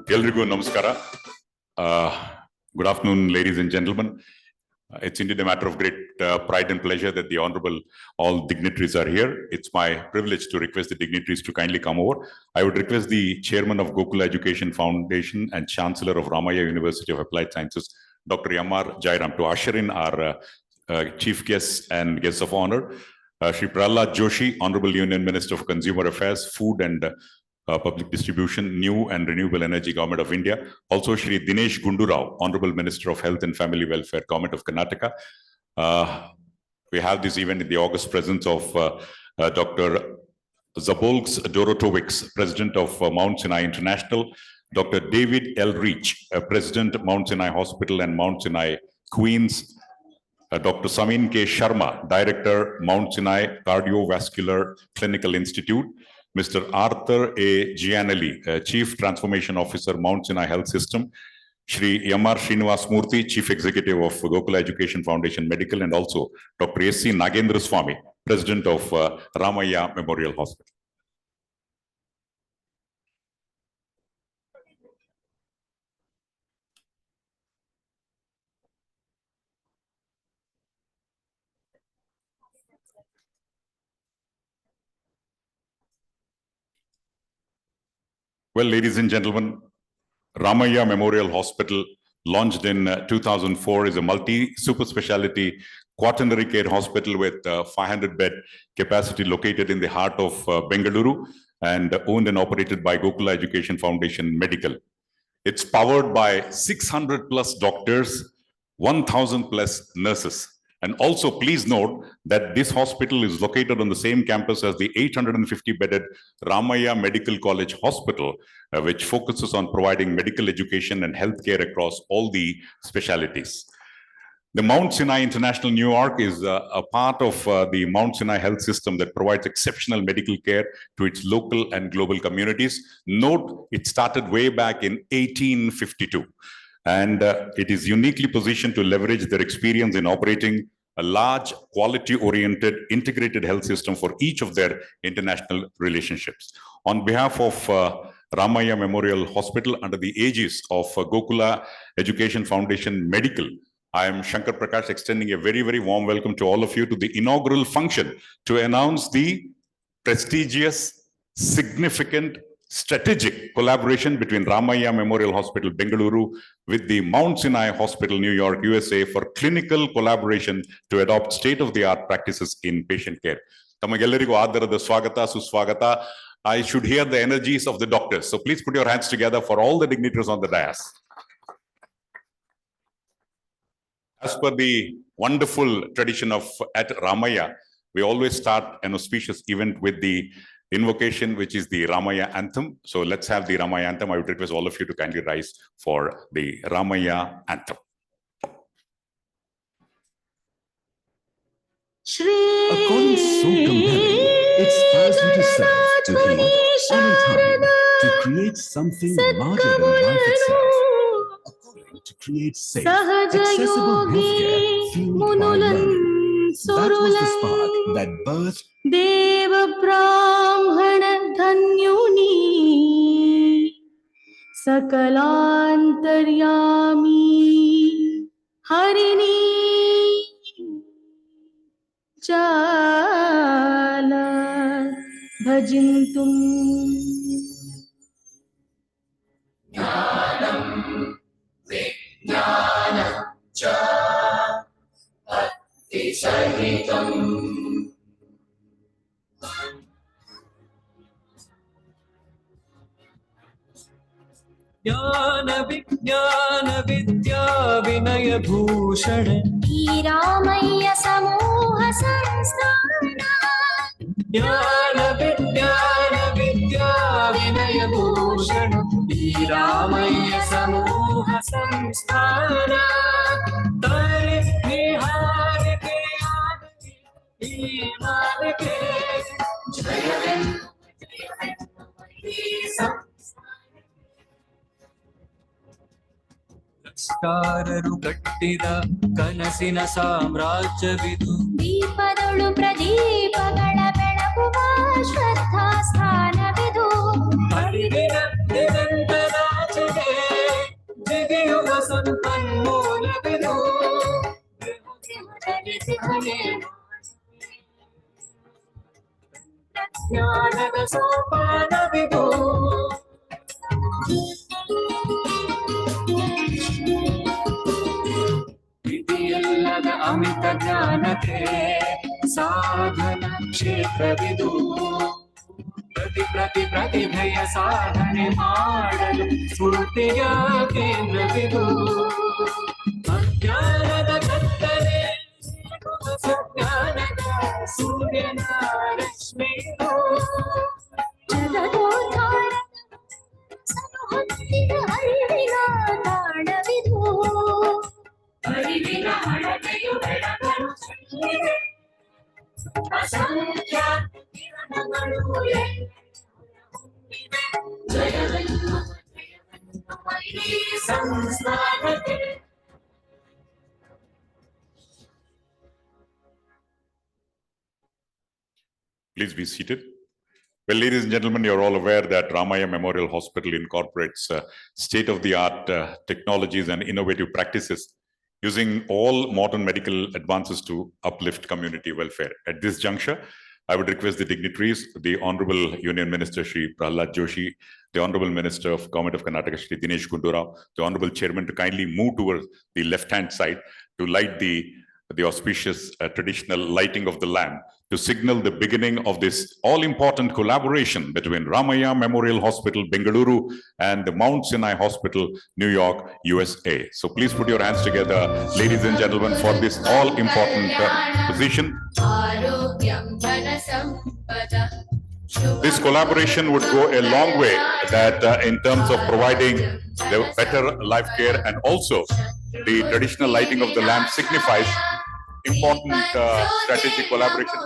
Eldrigo Namaskara. Good afternoon, ladies and gentlemen. It's indeed a matter of great pride and pleasure that the Honorable all dignitaries are here. It's my privilege to request the dignitaries to kindly come over. I would request the Chairman of Gokula Education Foundation and Chancellor of Ramaaiah University of Applied Sciences, Dr. Yamar Jairam, to usher in our chief guests and guests of honor. Shri Prahlad Joshi, Honorable Union Minister of Consumer Affairs, Food and Public Distribution, New and Renewable Energy, Government of India. Also, Shri Dinesh Gundurao, Honorable Minister of Health and Family Welfare, Government of Karnataka. We have this event in the august presence of Dr. Zabolgs Dorotovics, President of Mount Sinai International, Dr. David L. Reach, President, Mount Sinai Hospital and Mount Sinai Queens Dr. Samin K. Sharma, Director, Mount Sinai Cardiovascular Clinical Institute. Mr. Arthur A. Gianelli, Chief Transformation Officer, Mount Sinai Health System. Shri Yamar Srinivas Murthy, Chief Executive of Gokula Education Foundation Medical, and also Dr. S.C. Nagendra Swami, President of Ramaiah Memorial Hospital. Well, ladies and gentlemen, Ramaaiah Memorial Hospital, launched in 2004, is a multi-super speciality quaternary care hospital with 500-bed capacity located in the heart of Bengaluru and owned and operated by Gokula Education Foundation Medical. It's powered by 600 plus doctors, 1,000 plus nurses. And also please note that this hospital is located on the same campus as the 850-bedded Ramaaiah Medical College Hospital, which focuses on providing medical education and healthcare across all the specialties. The Mount Sinai International New York is a part of the Mount Sinai Health System that provides exceptional medical care to its local and global communities. Note, it started way back in 1852. And it is uniquely positioned to leverage their experience in operating a large, quality-oriented, integrated health system for each of their international relationships. On behalf of Ramaaiah Memorial Hospital, under the aegis of Gokula Education Foundation Medical, I am Shankar Prakash, extending a very, very warm welcome to all of you to the inaugural function to announce the prestigious, significant, strategic collaboration between Ramaaiah Memorial Hospital, Bengaluru, with the Mount Sinai Hospital, New York, USA, for clinical collaboration to adopt state-of-the-art practices in patient care. Tamagellarigu aadarada swagata, suswagata. I should hear the energies of the doctors. So please put your hands together for all the dignitaries on the dais. As per the wonderful tradition of at Ramaaiah, we always start an auspicious event with the invocation, which is the Ramaaiah anthem. So let's have the Ramaaiah anthem. I would request all of you to kindly rise for the Ramaaiah anthem. A cause so compelling, it spurs you to serve, to heal, and in time, to create something larger than life itself. To create safe, accessible healthcare fueled by learning. That was the spark that birthed Deva Brahmana Dhanyuni Sakalantaryami Harini Chala Bhajintum Jnanam Vijnana Cha Bhakti Sahitam Jnana Vijnana Vidya Vinaya Bhushana Ramaaiah Samoha Samsthana Jnana Vijnana Vidya Vinaya Bhushana Ramaaiah Samoha Samsthana Tare Nihar Ke Aadhi Iman Ke Jayaven Skaru kattida kanasina samrajyavidu ದೀಪದೊಳು ಪ್ರದೀಪಗಳ ಬೆಳಗುವ ಶ್ರದ್ಧಾ ಸ್ಥಾನವಿದು ಹರಿವಿನ ದಿಗಂತರಾಚೆಗೆ ಜಿಗಿಯುವ ಸಂಪನ್ಮೂಲವಿದು ಜ್ಞಾನದ ಸೋಪಾನವಿದು ವಿಧಿಯಲ್ಲದ ಅಮಿತ ಜ್ಞಾನಕ್ಕೆ ಸಾಧನ ಕ್ಷೇತ್ರವಿದು ಪ್ರತಿಭೆಯ ಸಾಧನೆ ಮಾಡಲು ಸ್ಫೂರ್ತಿಯ ಕೇಂದ್ರವಿದು ಅಜ್ಞಾನದ ಕತ್ತಲೆ ಸುಜ್ಞಾನದ ಸೂರ್ಯನ ರಶ್ಮಿಯು ಅರಿವಿನ ತಾಣವಿದು ಅರಿವಿನ ಹಳತೆಯು ಬೆಳಕು ತುಂಬಿದೆ ಅಸಂಖ್ಯಾತ ಕಿರಣಗಳು ತುಂಬಿದೆ ಜಯವೆನ್ನುವ ಈ ಸಂಸ್ಥಾನಕ್ಕೆ Please be seated. Well, ladies and gentlemen, you're all aware that Ramaiah Memorial Hospital incorporates state-of-the-art technologies and innovative practices using all modern medical advances to uplift community welfare. At this juncture, I would request the dignitaries, the Honorable Union Minister Shri Prahlad Joshi, the Honorable Minister of Government of Karnataka Shri Dinesh Gundurao, the Honorable Chairman to kindly move towards the left-hand side to light the auspicious traditional lighting of the lamp to signal the beginning of this all-important collaboration between Ramaiah Memorial Hospital, Bengaluru, and the Mount Sinai Hospital, New York, USA. So please put your hands together, ladies and gentlemen, for this all-important position. This collaboration would go a long way that in terms of providing the better life care, and also the traditional lighting of the lamp signifies important strategic collaboration.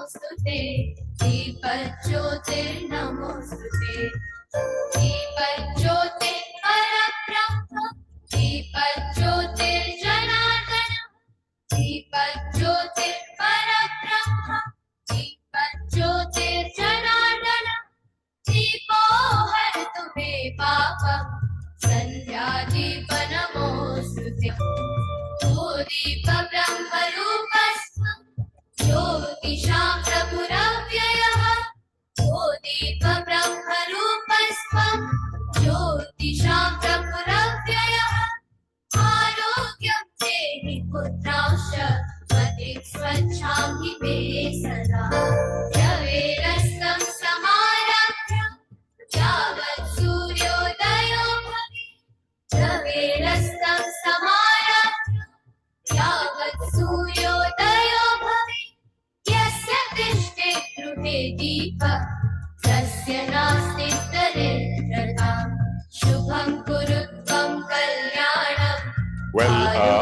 Well,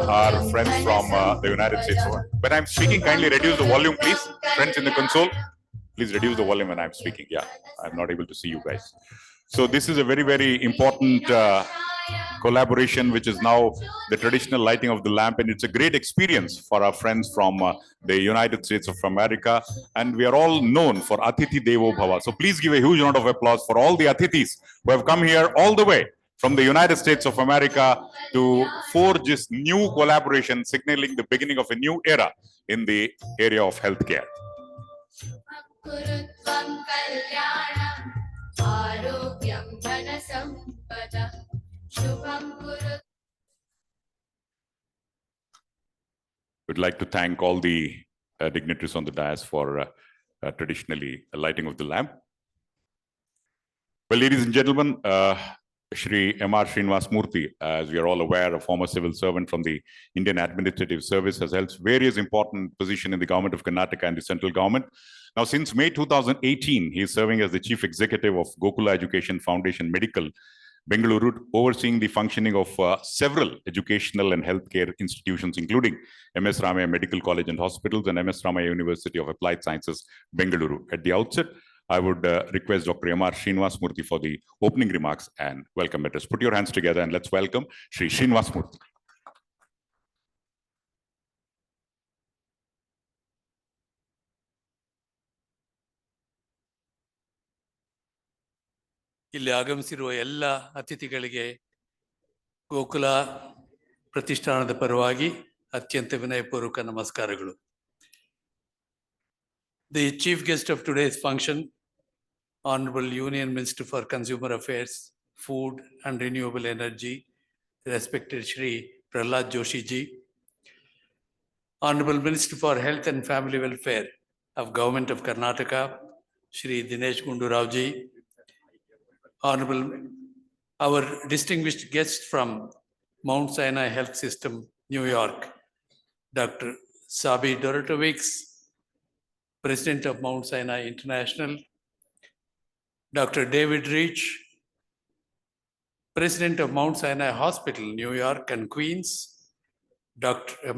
our friends from the United States. When I'm speaking, kindly reduce the volume, please. Friends in the console, please reduce the volume when I'm speaking. Yeah, I'm not able to see you guys. So this is a very, very important collaboration, which is now the traditional lighting of the lamp, and it's a great experience for our friends from the United States of America, and we are all known for Atithi Devo Bhava. So please give a huge round of applause for all the Atithis who have come here all the way from the United States of America to forge this new collaboration, signaling the beginning of a new era in the area of healthcare. We'd like to thank all the dignitaries on the dais for traditionally lighting of the lamp. Well, ladies and gentlemen, Shri M.R. Srinivas Murthy, as we are all aware, a former civil servant from the Indian Administrative Service, has held various important positions in the government of Karnataka and the central government. Now, since May 2018, he is serving as the Chief Executive of Gokula Education Foundation Medical, Bengaluru, overseeing the functioning of several educational and healthcare institutions, including MS Ramaiah Medical College and Hospitals and MS Ramaiah University of Applied Sciences, Bengaluru. At the outset, I would request Dr. M.R. Srinivas Murthy for the opening remarks and welcome letters. Put your hands together and let's welcome Shri Srinivas Murthy. ಇಲ್ಲಿ ಆಗಮಿಸಿರುವ ಎಲ್ಲ ಅತಿಥಿಗಳಿಗೆ ಗೋಕುಲ ಪ್ರತಿಷ್ಠಾನದ ಪರವಾಗಿ ಅತ್ಯಂತ ವಿನಯಪೂರ್ವಕ ನಮಸ್ಕಾರಗಳು. The chief guest of today's function, Honorable Union Minister for Consumer Affairs, Food and Renewable Energy, respected Shri Prahlad Joshi ji, Honorable Minister for Health and Family Welfare of Government of Karnataka, Shri Dinesh Gundurao ji, Honorable, our distinguished guests from Mount Sinai Health System, New York, Dr. Sabi Dorotovics, President of Mount Sinai International, Dr. David Reach, President of Mount Sinai Hospital, New York and Queens,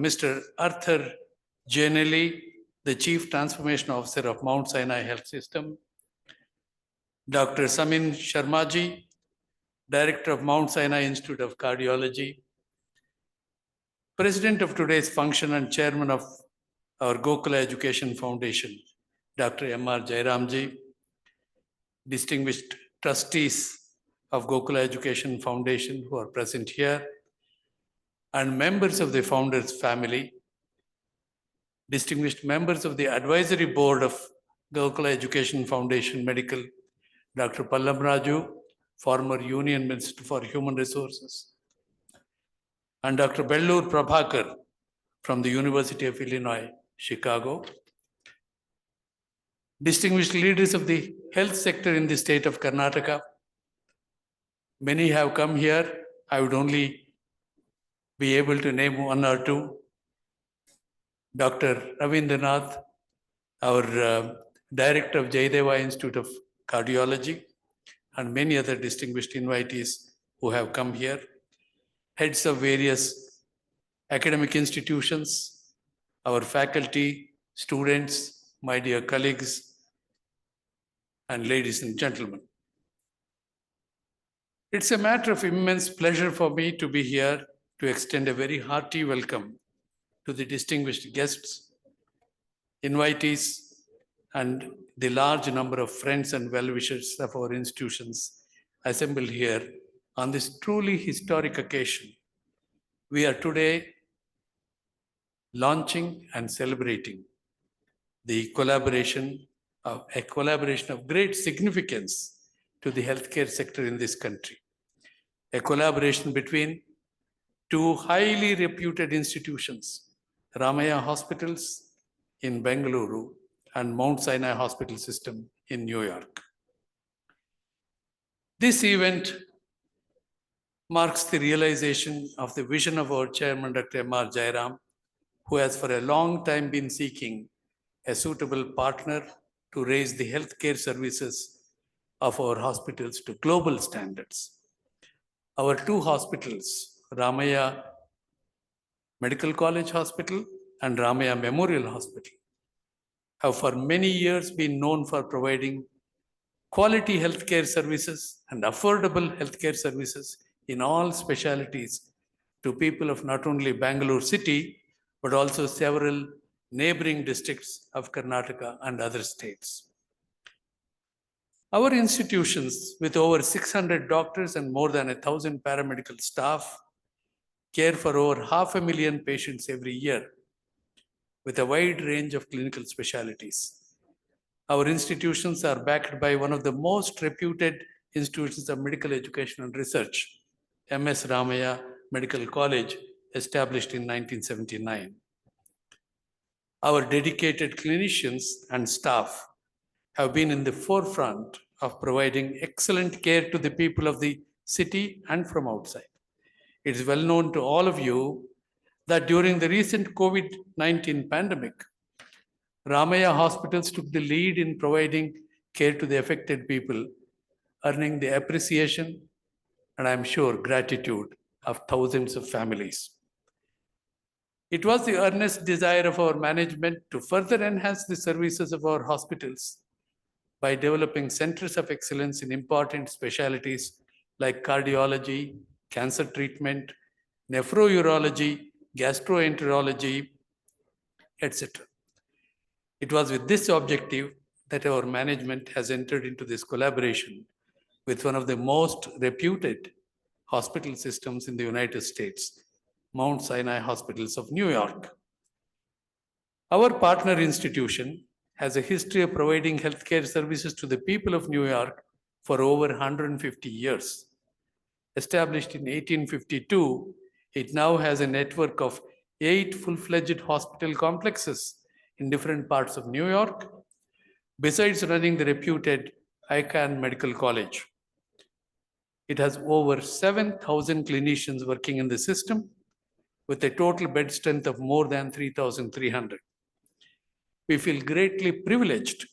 Mr. Arthur Gianelli, the Chief Transformation Officer of Mount Sinai Health System, Dr. Samin Sharmaji, Director of Mount Sinai Institute of Cardiology, President of today's function and Chairman of our Gokula Education Foundation, Dr. M.R. Jairamji, distinguished trustees of Gokula Education Foundation who are present here, and members of the founder's family, distinguished members of the advisory board of Gokula Education Foundation Medical, Dr. Pallam Raju, former Union Minister for Human Resources, and Dr. Belloor Prabhakar from the University of Illinois, Chicago, distinguished leaders of the health sector in the state of Karnataka. Many have come here. I would only be able to name one or two. Dr. Ravindranath, our Director of Jayadeva Institute of Cardiology, and many other distinguished invitees who have come here, heads of various academic institutions, our faculty, students, my dear colleagues, and ladies and gentlemen. It's a matter of immense pleasure for me to be here to extend a very hearty welcome to the distinguished guests, invitees, and the large number of friends and well-wishers of our institutions assembled here on this truly historic occasion. We are today launching and celebrating a collaboration of great significance to the healthcare sector in this country. A collaboration between two highly reputed institutions, Ramaaiah Hospitals in Bengaluru and Mount Sinai Hospital System in New York. This event marks the realization of the vision of our chairman, Dr. M.R. Jairam, who has for a long time been seeking a suitable partner to raise the healthcare services of our hospitals to global standards. Our two hospitals, Ramaiah Medical College Hospital and Ramaiah Memorial Hospital, have for many years been known for providing quality healthcare services and affordable healthcare services in all specialties to people of not only Bengaluru city, but also several neighboring districts of Karnataka and other states. Our institutions, with over 600 doctors and more than 1,000 paramedical staff, care for over 500,000 patients every year with a wide range of clinical specialties. Our institutions are backed by one of the most reputed institutions of medical education and research, MS Ramaiah Medical College, established in 1979. Our dedicated clinicians and staff have been in the forefront of providing excellent care to the people of the city and from outside. It is well known to all of you that during the recent COVID-19 pandemic, Ramaaiah hospitals took the lead in providing care to the affected people, earning the appreciation and I'm sure gratitude of thousands of families. It was the earnest desire of our management to further enhance the services of our hospitals by developing centers of excellence in important specialties like cardiology, cancer treatment, nephrourology, gastroenterology, etc. It was with this objective that our management has entered into this collaboration with one of the most reputed hospital systems in the United States, Mount Sinai Hospitals of New York. Our partner institution has a history of providing healthcare services to the people of New York for over 150 years. Established in 1852, it now has a network of 8 full-fledged hospital complexes in different parts of New York, besides running the reputed Icahn Medical College. It has over 7,000 clinicians working in the system with a total bed strength of more than 3,300. We feel greatly privileged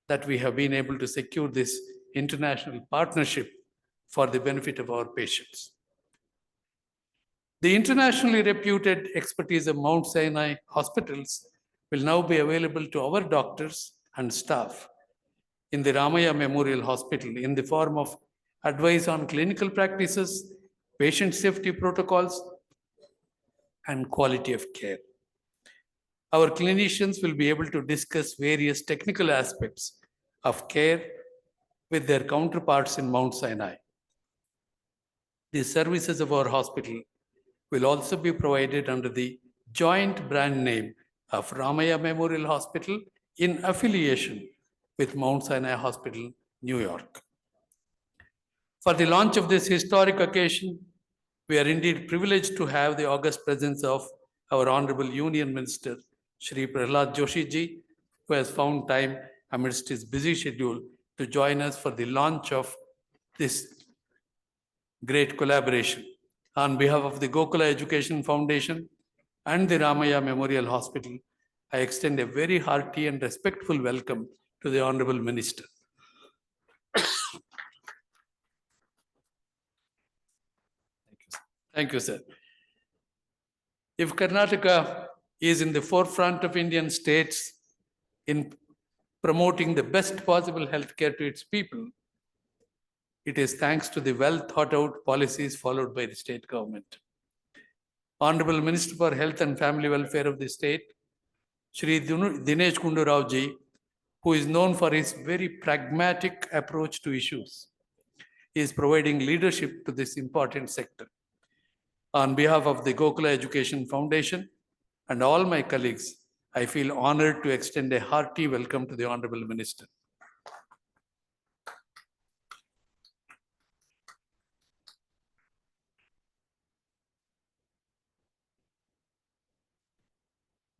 that we have been able to secure this international partnership for the benefit of our patients. The internationally reputed expertise of Mount Sinai hospitals will now be available to our doctors and staff in the Ramaiah Memorial Hospital in the form of advice on clinical practices, patient safety protocols, and quality of care. Our clinicians will be able to discuss various technical aspects of care with their counterparts in Mount Sinai. The services of our hospital will also be provided under the joint brand name of Ramaiah Memorial Hospital in affiliation with Mount Sinai Hospital, New York. For the launch of this historic occasion, we are indeed privileged to have the august presence of our Honorable Union Minister, Shri Prahlad Joshi ji, who has found time amidst his busy schedule to join us for the launch of this great collaboration. On behalf of the Gokula Education Foundation and the Ramaiah Memorial Hospital, I extend a very hearty and respectful welcome to the Honorable Minister. Thank you, sir. If Karnataka is in the forefront of Indian states in promoting the best possible healthcare to its people, it is thanks to the well thought out policies followed by the state government. Honorable Minister for Health and Family Welfare of the state, Shri Dinesh Gundu Rao ji, who is known for his very pragmatic approach to issues, is providing leadership to this important sector. On behalf of the Gokula Education Foundation and all my colleagues, I feel honored to extend a hearty welcome to the Honorable Minister.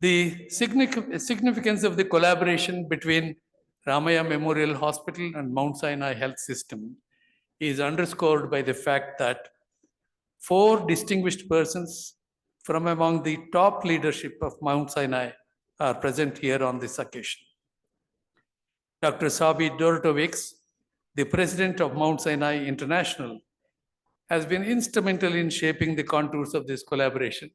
The significance of the collaboration between Ramaiah Memorial Hospital and Mount Sinai Health System is underscored by the fact that 4 distinguished persons from among the top leadership of Mount Sinai are present here on this occasion. Dr. Sabi Dortovics, the president of Mount Sinai International, has been instrumental in shaping the contours of this collaboration,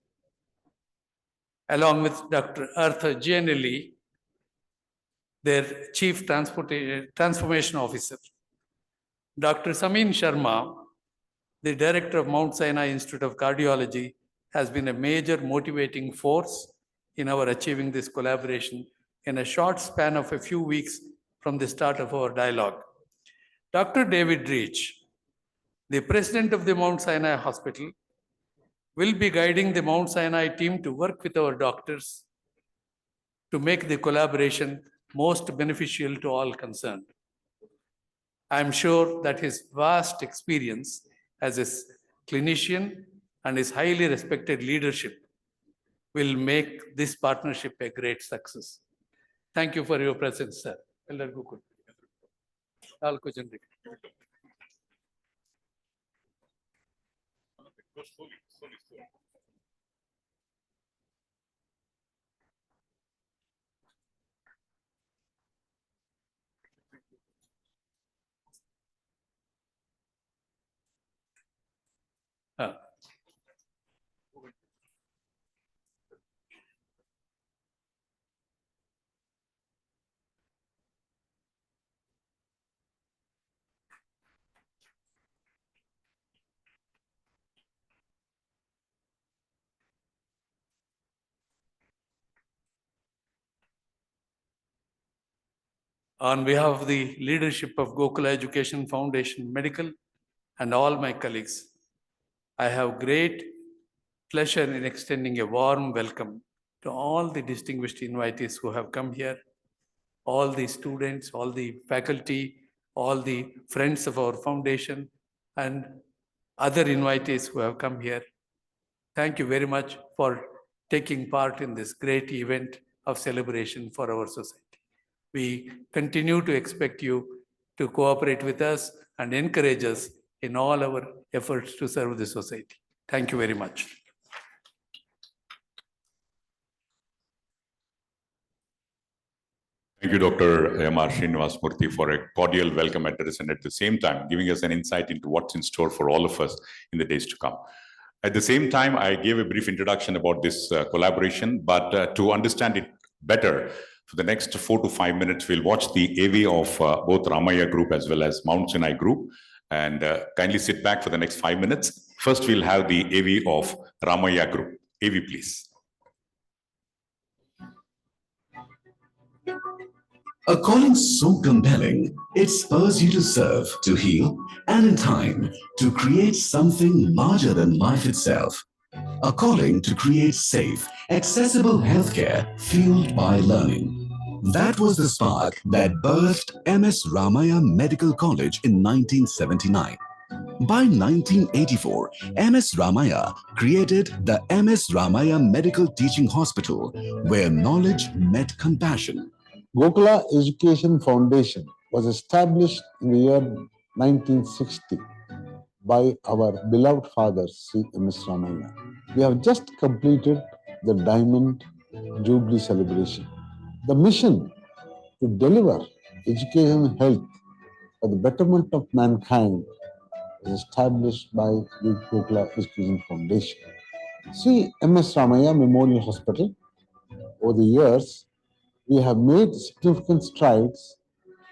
along with Dr. Arthur Gianelli, their chief transformation officer. Dr. Samin Sharma, the director of Mount Sinai Institute of Cardiology, has been a major motivating force in our achieving this collaboration in a short span of a few weeks from the start of our dialogue. Dr. David Reach, the president of the Mount Sinai Hospital, will be guiding the Mount Sinai team to work with our doctors to make the collaboration most beneficial to all concerned. I am sure that his vast experience as a clinician and his highly respected leadership will make this partnership a great success. Thank you for your presence, sir. On behalf of the leadership of Gokula Education Foundation Medical and all my colleagues, I have great pleasure in extending a warm welcome to all the distinguished invitees who have come here, all the students, all the faculty, all the friends of our foundation, and other invitees who have come here. Thank you very much for taking part in this great event of celebration for our society. We continue to expect you to cooperate with us and encourage us in all our efforts to serve the society. Thank you very much. Thank you, Dr. M.R. Srinivasmurthy, for a cordial welcome address and at the same time giving us an insight into what's in store for all of us in the days to come. At the same time, I gave a brief introduction about this collaboration, but to understand it better. For the next 4 to 5 minutes, we'll watch the AV of both Ramaaiah Group as well as Mount Sinai Group. And kindly sit back for the next 5 minutes. First, we'll have the AV of Ramaaiah Group. AV, please. A calling so compelling, it spurs you to serve, to heal, and in time, to create something larger than life itself. A calling to create safe, accessible healthcare fueled by learning. That was the spark that birthed MS Ramaiah Medical College in 1979. By 1984, MS Ramaiah created the MS Ramaiah Medical Teaching Hospital, where knowledge met compassion. Gokula Education Foundation was established in the year 1960 by our beloved father, Sri MS Ramaiah. We have just completed the Diamond Jubilee celebration. The mission to deliver education and health for the betterment of mankind was established by the Gokula Education Foundation. Sri MS Ramaiah Memorial Hospital, over the years, we have made significant strides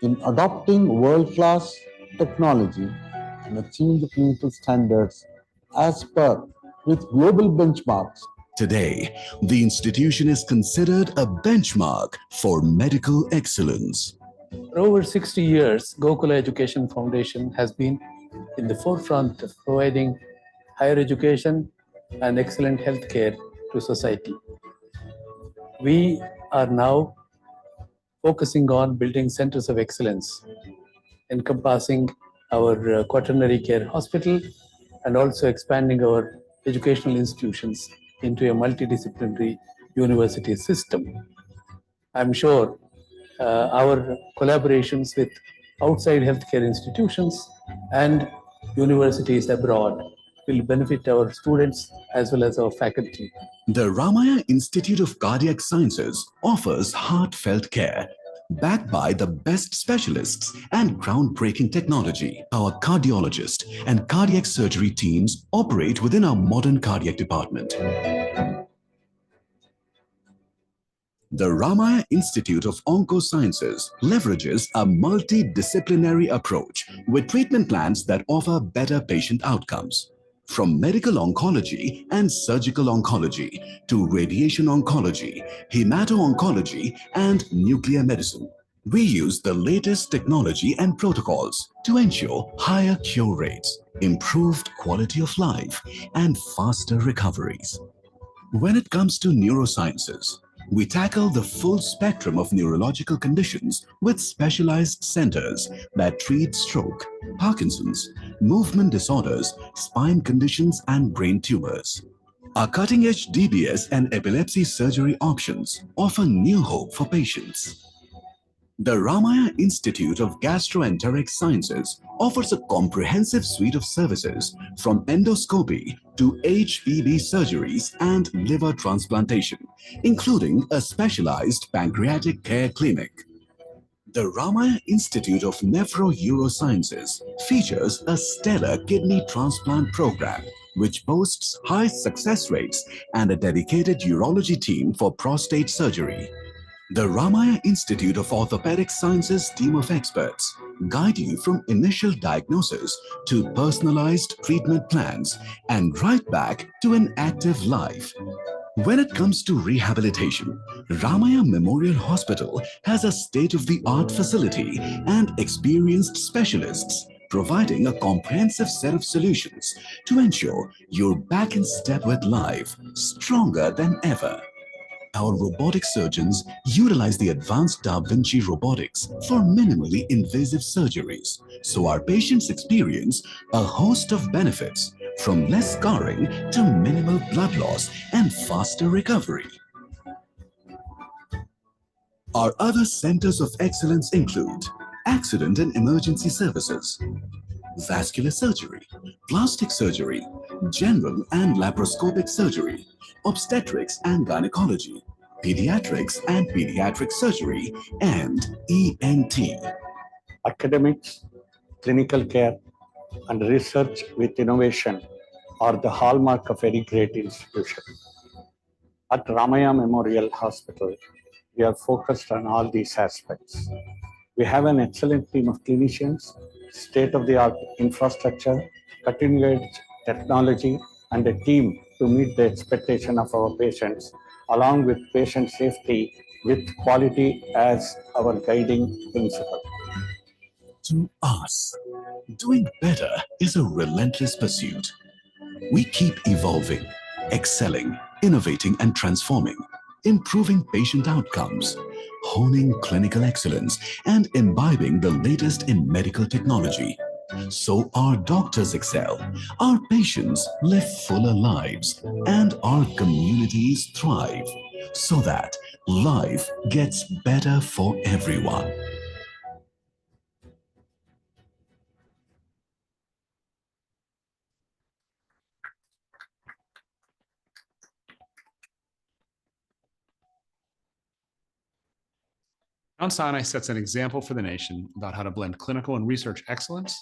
in adopting world-class technology and achieving the clinical standards as per with global benchmarks. Today, the institution is considered a benchmark for medical excellence. For over 60 years, Gokula Education Foundation has been in the forefront of providing higher education and excellent healthcare to society. We are now focusing on building centers of excellence, encompassing our quaternary care hospital and also expanding our educational institutions into a multidisciplinary university system. I'm sure our collaborations with outside healthcare institutions and universities abroad will benefit our students as well as our faculty. The Ramaiah Institute of Cardiac Sciences offers heartfelt care, backed by the best specialists and groundbreaking technology. Our cardiologist and cardiac surgery teams operate within our modern cardiac department. The Ramaiah Institute of Oncosciences leverages a multidisciplinary approach with treatment plans that offer better patient outcomes. From medical oncology and surgical oncology to radiation oncology, hemato-oncology, and nuclear medicine, we use the latest technology and protocols to ensure higher cure rates, improved quality of life, and faster recoveries. When it comes to neurosciences, we tackle the full spectrum of neurological conditions with specialized centers that treat stroke, Parkinson's, movement disorders, spine conditions, and brain tumors. Our cutting-edge DBS and epilepsy surgery options offer new hope for patients. The Ramaiah Institute of Gastroenteric Sciences offers a comprehensive suite of services from endoscopy to HPB surgeries and liver transplantation, including a specialized pancreatic care clinic. The Ramaiah Institute of Nephro-Urosciences features a stellar kidney transplant program, which boasts high success rates and a dedicated urology team for prostate surgery. The Ramaiah Institute of Orthopedic Sciences team of experts guide you from initial diagnosis to personalized treatment plans and right back to an active life. When it comes to rehabilitation, Ramaiah Memorial Hospital has a state-of-the-art facility and experienced specialists providing a comprehensive set of solutions to ensure you're back in step with life, stronger than ever. Our robotic surgeons utilize the advanced Da Vinci robotics for minimally invasive surgeries, so our patients experience a host of benefits, from less scarring to minimal blood loss and faster recovery. Our other centers of excellence include accident and emergency services, vascular surgery, plastic surgery, general and laparoscopic surgery, obstetrics and gynecology, pediatrics and pediatric surgery, and ENT. Academics, clinical care, and research with innovation are the hallmark of any great institution. At Ramaiah Memorial Hospital, we are focused on all these aspects. We have an excellent team of clinicians, state-of-the-art infrastructure, cutting-edge technology, and a team to meet the expectation of our patients, along with patient safety, with quality as our guiding principle. To us, doing better is a relentless pursuit. We keep evolving, excelling, innovating, and transforming, improving patient outcomes, honing clinical excellence, and imbibing the latest in medical technology. So our doctors excel, our patients live fuller lives, and our communities thrive, so that life gets better for everyone. Mount Sinai sets an example for the nation about how to blend clinical and research excellence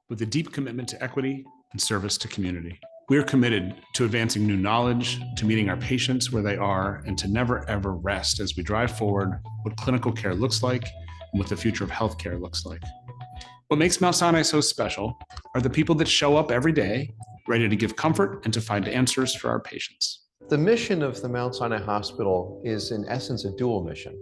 with a deep commitment to equity and service to community. We are committed to advancing new knowledge, to meeting our patients where they are, and to never ever rest as we drive forward what clinical care looks like and what the future of healthcare looks like. What makes Mount Sinai so special are the people that show up every day, ready to give comfort and to find answers for our patients. The mission of the Mount Sinai Hospital is in essence a dual mission.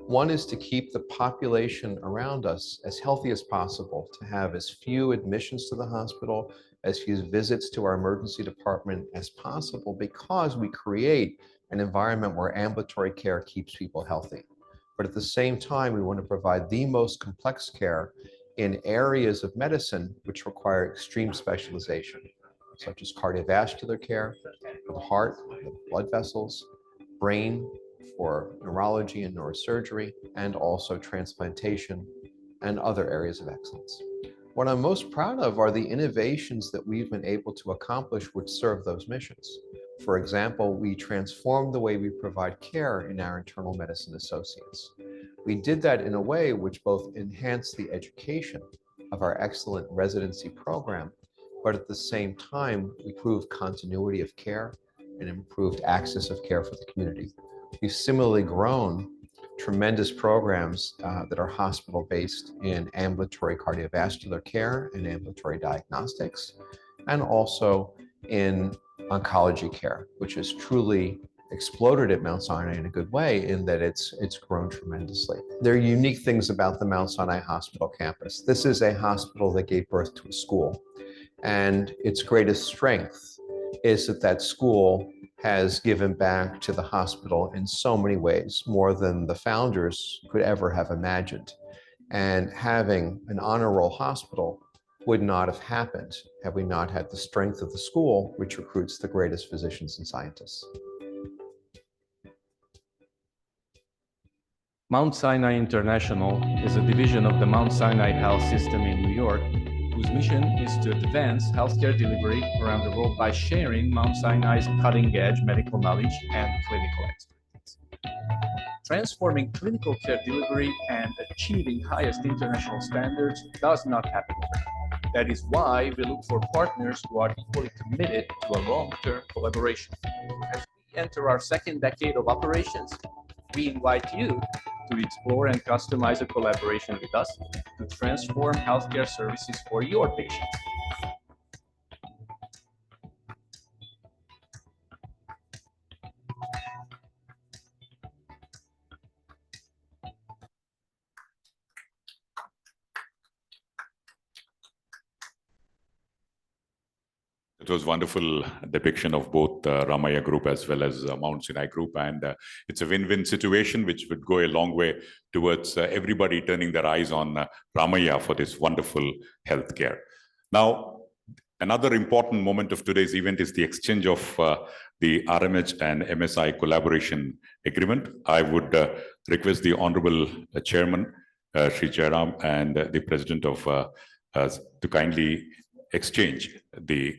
One is to keep the population around us as healthy as possible, to have as few admissions to the hospital, as few visits to our emergency department as possible, because we create an environment where ambulatory care keeps people healthy. But at the same time, we want to provide the most complex care in areas of medicine which require extreme specialization, such as cardiovascular care, for the heart, the blood vessels, brain, for neurology and neurosurgery, and also transplantation and other areas of excellence. What I'm most proud of are the innovations that we've been able to accomplish which serve those missions. For example, we transformed the way we provide care in our internal medicine associates. We did that in a way which both enhanced the education of our excellent residency program, but at the same time, we improved continuity of care and improved access of care for the community. We've similarly grown tremendous programs that are hospital-based in ambulatory cardiovascular care and ambulatory diagnostics, and also in oncology care, which has truly exploded at Mount Sinai in a good way in that it's grown tremendously. There are unique things about the Mount Sinai Hospital campus. This is a hospital that gave birth to a school, and its greatest strength is that that school has given back to the hospital in so many ways, more than the founders could ever have imagined. And having an honor roll hospital would not have happened had we not had the strength of the school, which recruits the greatest physicians and scientists. Mount Sinai International is a division of the Mount Sinai Health System in New York, whose mission is to advance healthcare delivery around the world by sharing Mount Sinai's cutting-edge medical knowledge and clinical expertise. Transforming clinical care delivery and achieving highest international standards does not happen overnight. That is why we look for partners who are equally committed to a long-term collaboration. As we enter our second decade of operations, we invite you to explore and customize a collaboration with us to transform healthcare services for your patients. It was wonderful depiction of both Ramaaiah Group as well as Mount Sinai Group, and it's a win-win situation which would go a long way towards everybody turning their eyes on Ramaaiah for this wonderful healthcare. Now, another important moment of today's event is the exchange of the RMH and MSI collaboration agreement. I would request the Honorable Chairman, Sri Jairam, and the President of to kindly exchange the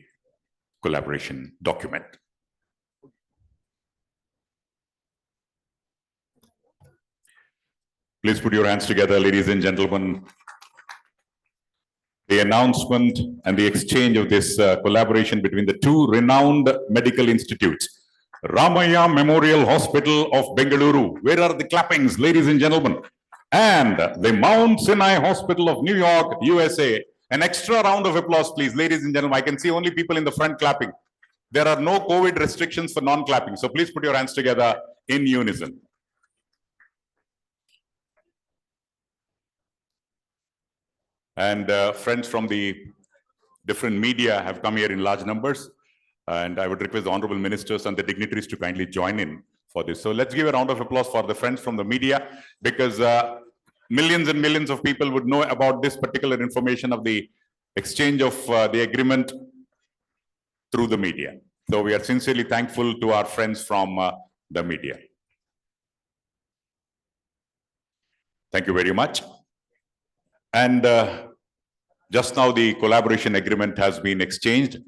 collaboration document. Please put your hands together, ladies and gentlemen. The announcement and the exchange of this collaboration between the two renowned medical institutes, Ramaiah Memorial Hospital of Bengaluru. Where are the clappings, ladies and gentlemen? And the Mount Sinai Hospital of New York, USA. An extra round of applause, please, ladies and gentlemen. I can see only people in the front clapping. There are no COVID restrictions for non-clapping. So please put your hands together in unison. And friends from the different media have come here in large numbers. And I would request the honorable ministers and the dignitaries to kindly join in for this. So let's give a round of applause for the friends from the media, because millions and millions of people would know about this particular information of the exchange of the agreement through the media. So we are sincerely thankful to our friends from the media. Thank you very much. And just now the collaboration agreement has been exchanged.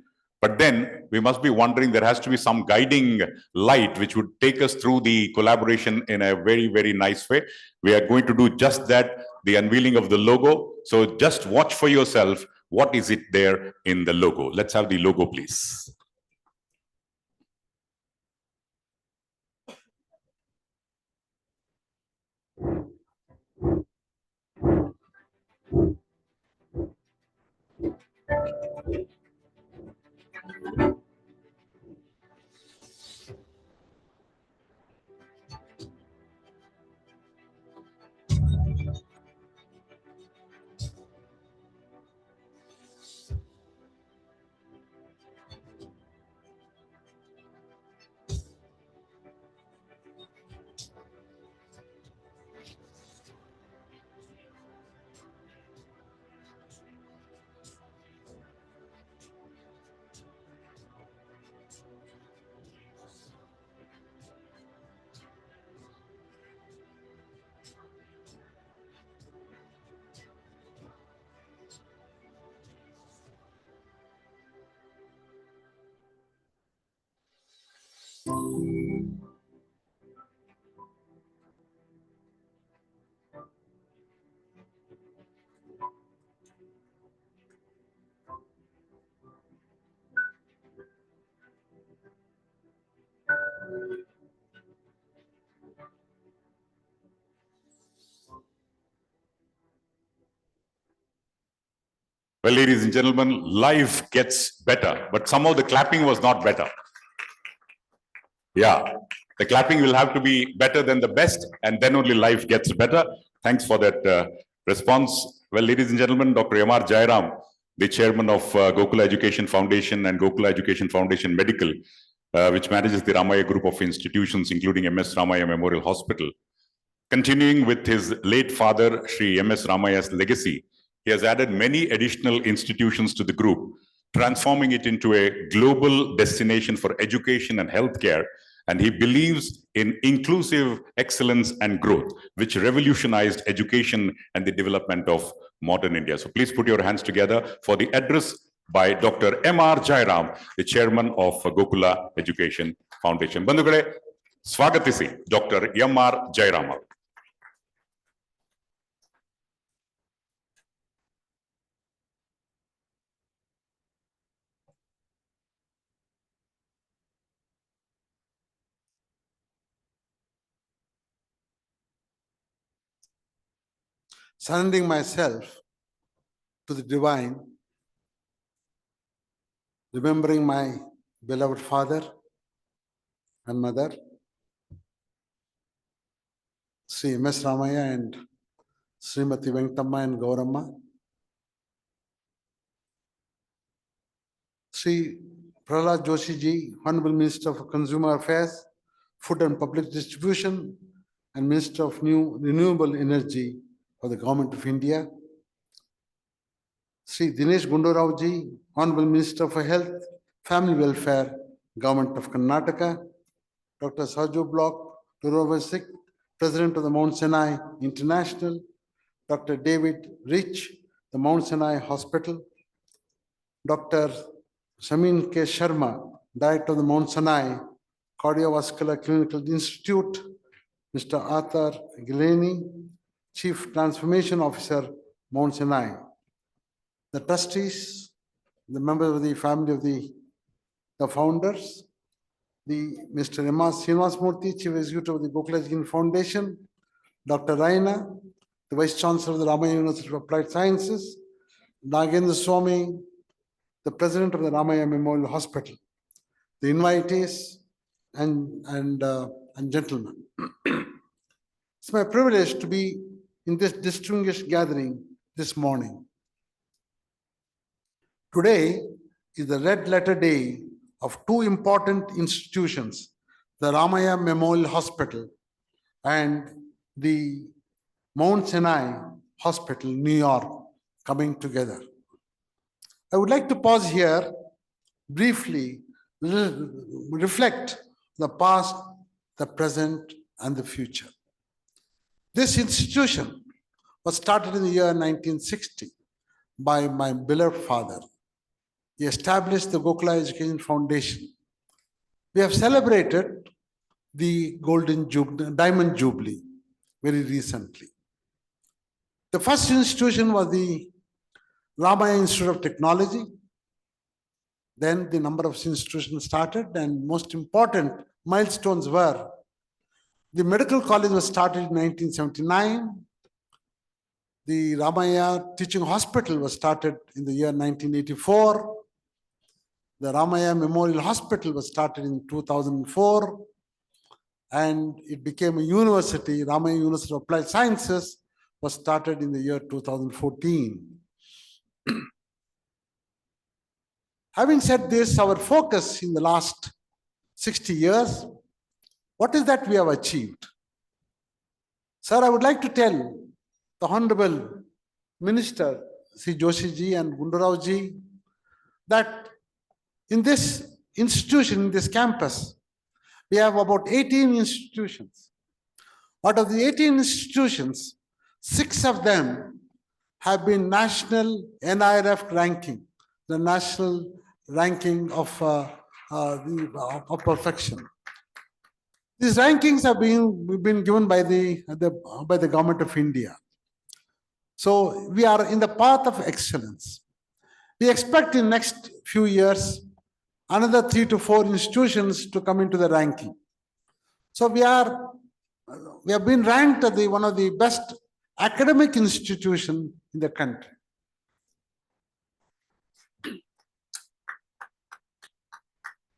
But then we must be wondering, there has to be some guiding light which would take us through the collaboration in a very, very nice way. We are going to do just that, the unveiling of the logo. So just watch for yourself. What is it there in the logo? Let's have the logo, please. Well, ladies and gentlemen, life gets better, but somehow the clapping was not better. Yeah, the clapping will have to be better than the best, and then only life gets better. Thanks for that response. Well, ladies and gentlemen, Dr. Yamar Jairam, the chairman of Gokula Education Foundation and Gokula Education Foundation Medical, which manages the Ramaaiah group of institutions, including MS Ramaiah Memorial Hospital. Continuing with his late father, Sri MS Ramaaiah's legacy, he has added many additional institutions to the group, transforming it into a global destination for education and healthcare. And he believes in inclusive excellence and growth, which revolutionized education and the development of modern India. So please put your hands together for the address by Dr. M.R. Jairam, the chairman of Gokula Education Foundation. Bandhugale, swagatisi, Dr. M.R. Jairam. Surrendering myself to the divine, remembering my beloved father and mother, Sri MS Ramaaiah and Srimati Venkatamma and Gauramma, Sri Prahlad Joshi ji, Honorable Minister of Consumer Affairs, Food and Public Distribution, and Minister of Renewable Energy for the Government of India, Sri Dinesh Gundu Rao ji, Honorable Minister for Health, Family Welfare, Government of Karnataka, Dr. Sarju Block Turovasik, President of the Mount Sinai International, Dr. David Rich, the Mount Sinai Hospital, Dr. Shamin K. Sharma, Director of the Mount Sinai Cardiovascular Clinical Institute, Mr. Arthur Gileni, Chief Transformation Officer, Mount Sinai, the trustees, the members of the family of the founders, Mr. M.R. Srinivasmurthy, Chief Executive of the Gokula Education Foundation, Dr. Raina, the Vice Chancellor of the Ramaiah University of Applied Sciences, Nagendra Swami, the President of the Ramaiah Memorial Hospital, the invitees, and gentlemen. It's my privilege to be in this distinguished gathering this morning. Today is the red letter day of two important institutions, the Ramaiah Memorial Hospital and the Mount Sinai Hospital, New York, coming together. I would like to pause here briefly, reflect the past, the present, and the future. This institution was started in the year 1960 by my beloved father. He established the Gokula Education Foundation. We have celebrated the Diamond Jubilee very recently. The first institution was the Ramaiah Institute of Technology. Then the number of institutions started, and most important milestones were the medical college was started in 1979. The Ramaaiah Teaching Hospital was started in the year 1984. The Ramaiah Memorial Hospital was started in 2004. And it became a university. Ramaiah University of Applied Sciences was started in the year 2014. Having said this, our focus in the last 60 years, what is that we have achieved? Sir, I would like to tell the Honorable Minister, Sri Joshi ji and Gundurao ji, that in this institution, in this campus, we have about 18 institutions. Out of the 18 institutions, 6 of them have been national NIRF ranking, the national ranking of perfection. These rankings have been given by the government of India. So we are in the path of excellence. We expect in next few years another 3 to 4 institutions to come into the ranking. So we have been ranked as one of the best academic institutions in the country.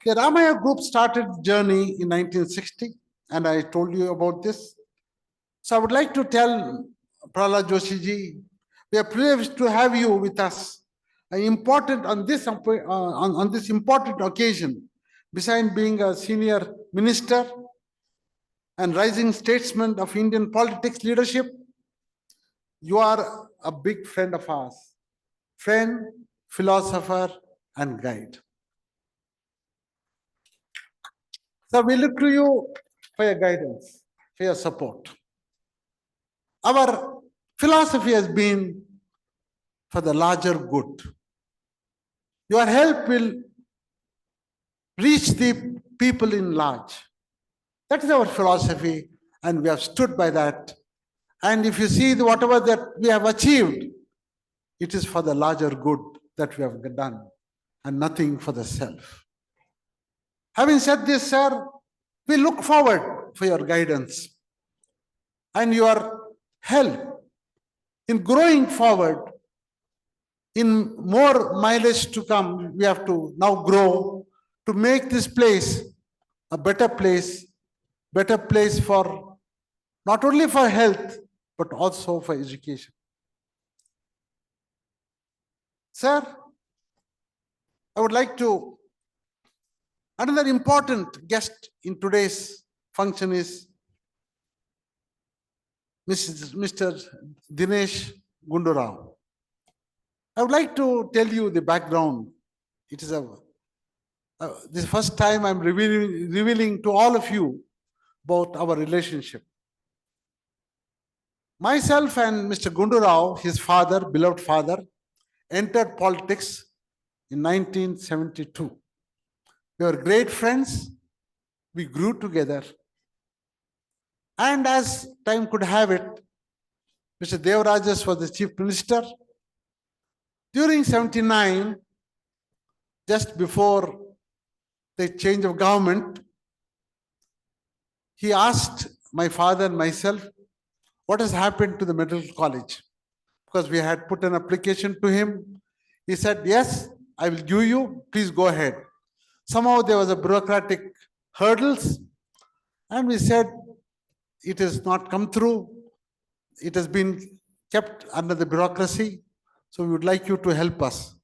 The Ramaaiah Group started journey in 1960, and I told you about this. So I would like to tell Prahlad Joshi ji, we are privileged to have you with us. On this important occasion, besides being a senior minister and rising statesman of Indian politics leadership, you are a big friend of ours, friend, philosopher, and guide. So we look to you for your guidance, for your support. Our philosophy has been for the larger good. Your help will reach the people in large. That is our philosophy, and we have stood by that. And if you see whatever that we have achieved, it is for the larger good that we have done, and nothing for the self. Having said this, sir, we look forward for your guidance and your help in growing forward. In more mileage to come, we have to now grow to make this place a better place for not only for health, but also for education. Sir, I would like to, another important guest in today's function is Mr. Dinesh Gundurao. I would like to tell you the background. It is this first time I'm revealing to all of you about our relationship. Myself and Mr. Gundurao, his father, beloved father, entered politics in 1972. We were great friends. We grew together. And as time could have it, Mr. Devarajas was the chief minister. During 79, just before the change of government, he asked my father and myself, what has happened to the medical college? Because we had put an application to him. He said, yes, I will give you, please go ahead. Somehow there was a bureaucratic hurdles, and we said, it has not come through. It has been kept under the bureaucracy. So we would like you to help us.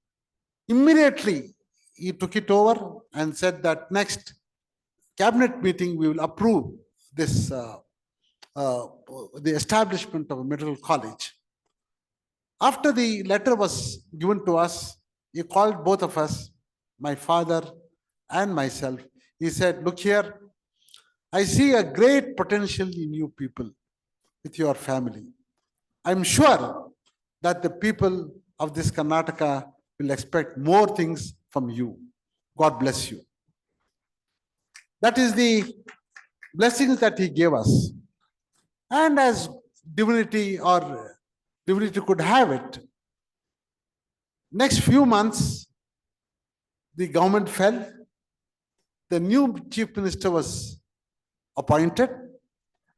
Immediately, he took it over and said that next cabinet meeting, we will approve this, the establishment of a medical college. After the letter was given to us, he called both of us, my father and myself. He said, look here, I see a great potential in you people with your family. I'm sure that the people of this Karnataka will expect more things from you. God bless you. That is the blessings that he gave us. And as divinity or divinity could have it, next few months, the government fell. The new chief minister was appointed,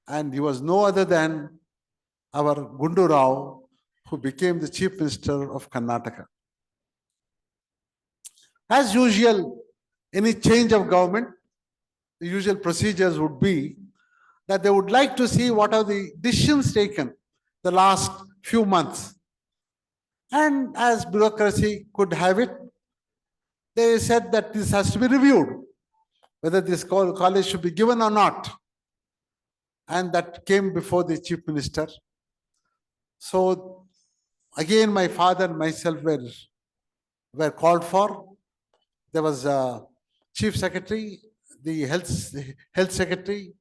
and he was no other than our Gundu Rao, who became the chief minister of Karnataka. As usual, any change of government, the usual procedures would be that they would like to see what are the decisions taken the last few months. And as bureaucracy could have it, they said that this has to be reviewed, whether this college should be given or not. And that came before the chief minister. So again, my father and myself were called for. There was a chief secretary, the health secretary,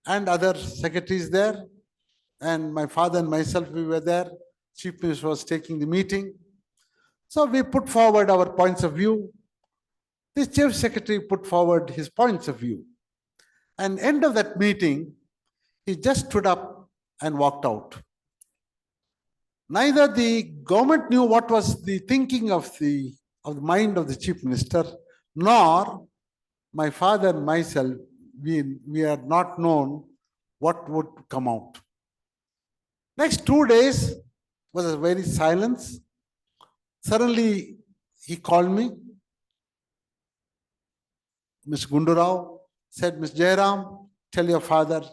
and other secretaries there. And my father and myself, we were there. Chief minister was taking the meeting. So we put forward our points of view. The chief secretary put forward his points of view. And end of that meeting, he just stood up and walked out. Neither the government knew what was the thinking of the mind of the chief minister, nor my father and myself, we had not known what would come out. Next 2 days was a very silence. Suddenly, he called me. Ms. Gundu Rao said, Ms. Jairam, tell your father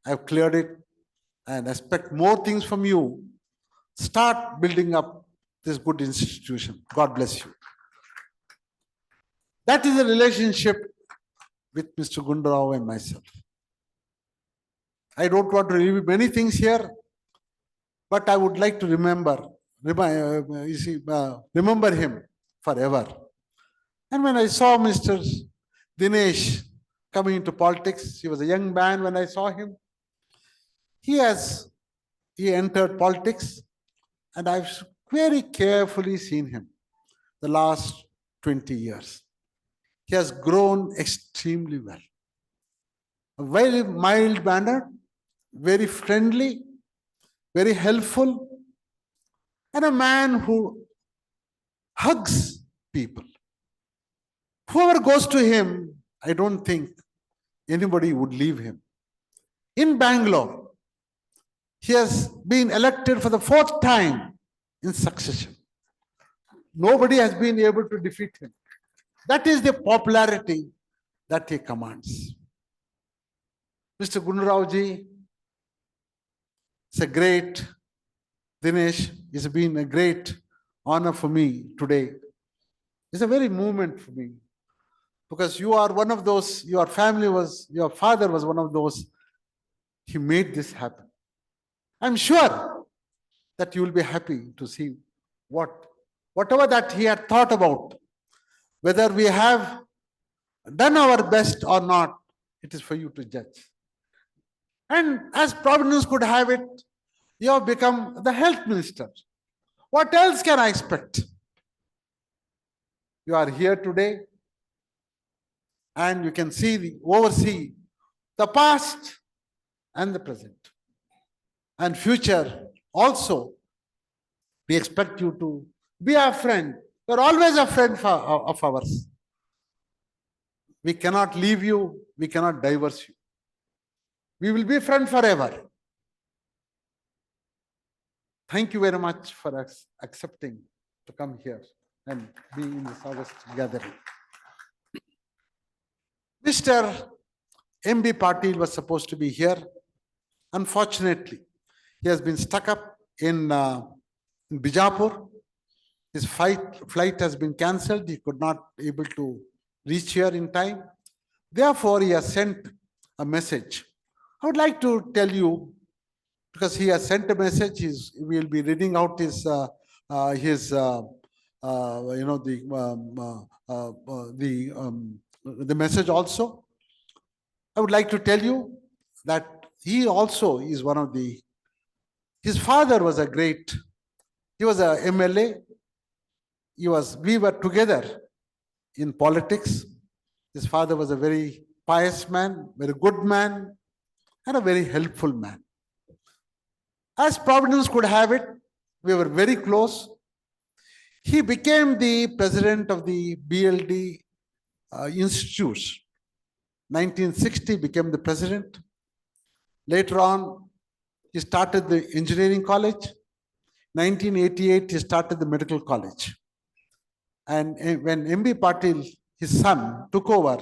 I've cleared it and expect more things from you. Start building up this good institution. God bless you. That is the relationship with Mr. Gundu Rao and myself. I don't want to review many things here, but I would like to remember him forever. And when I saw Mr. Dinesh coming into politics, he was a young man when I saw him. He entered politics, and I've very carefully seen him the last 20 years. He has grown extremely well. A very mild manner, very friendly, very helpful, and a man who hugs people. Whoever goes to him, I don't think anybody would leave him. In Bangalore, he has been elected for the 4th time in succession. Nobody has been able to defeat him. That is the popularity that he commands. Mr. Gundu Rao ji, it's a great, Dinesh, it's been a great honor for me today. It's a very movement for me, because you are one of those, your father was one of those, he made this happen. I'm sure that you will be happy to see whatever that he had thought about, whether we have done our best or not, it is for you to judge. And as Providence could have it, you have become the health minister. What else can I expect? You are here today, and you can oversee the past and the present. And future also, we expect you to be our friend. You're always a friend of ours. We cannot leave you. We cannot divorce you. We will be friends forever. Thank you very much for accepting to come here and be in this August gathering. Mr. M.B. Patil was supposed to be here. Unfortunately, he has been stuck up in Bijapur. His flight has been cancelled. He could not able to reach here in time. Therefore, he has sent a message. I would like to tell you, because he has sent a message, we will be reading out his the message also. I would like to tell you that he also is one of the, his father was a great, he was a MLA. We were together in politics. His father was a very pious man, very good man, and a very helpful man. As Providence could have it, we were very close. He became the president of the BLD institutes. 1960 became the president. Later on, he started the engineering college. 1988, he started the medical college. And when M.B. Patil, his son, took over,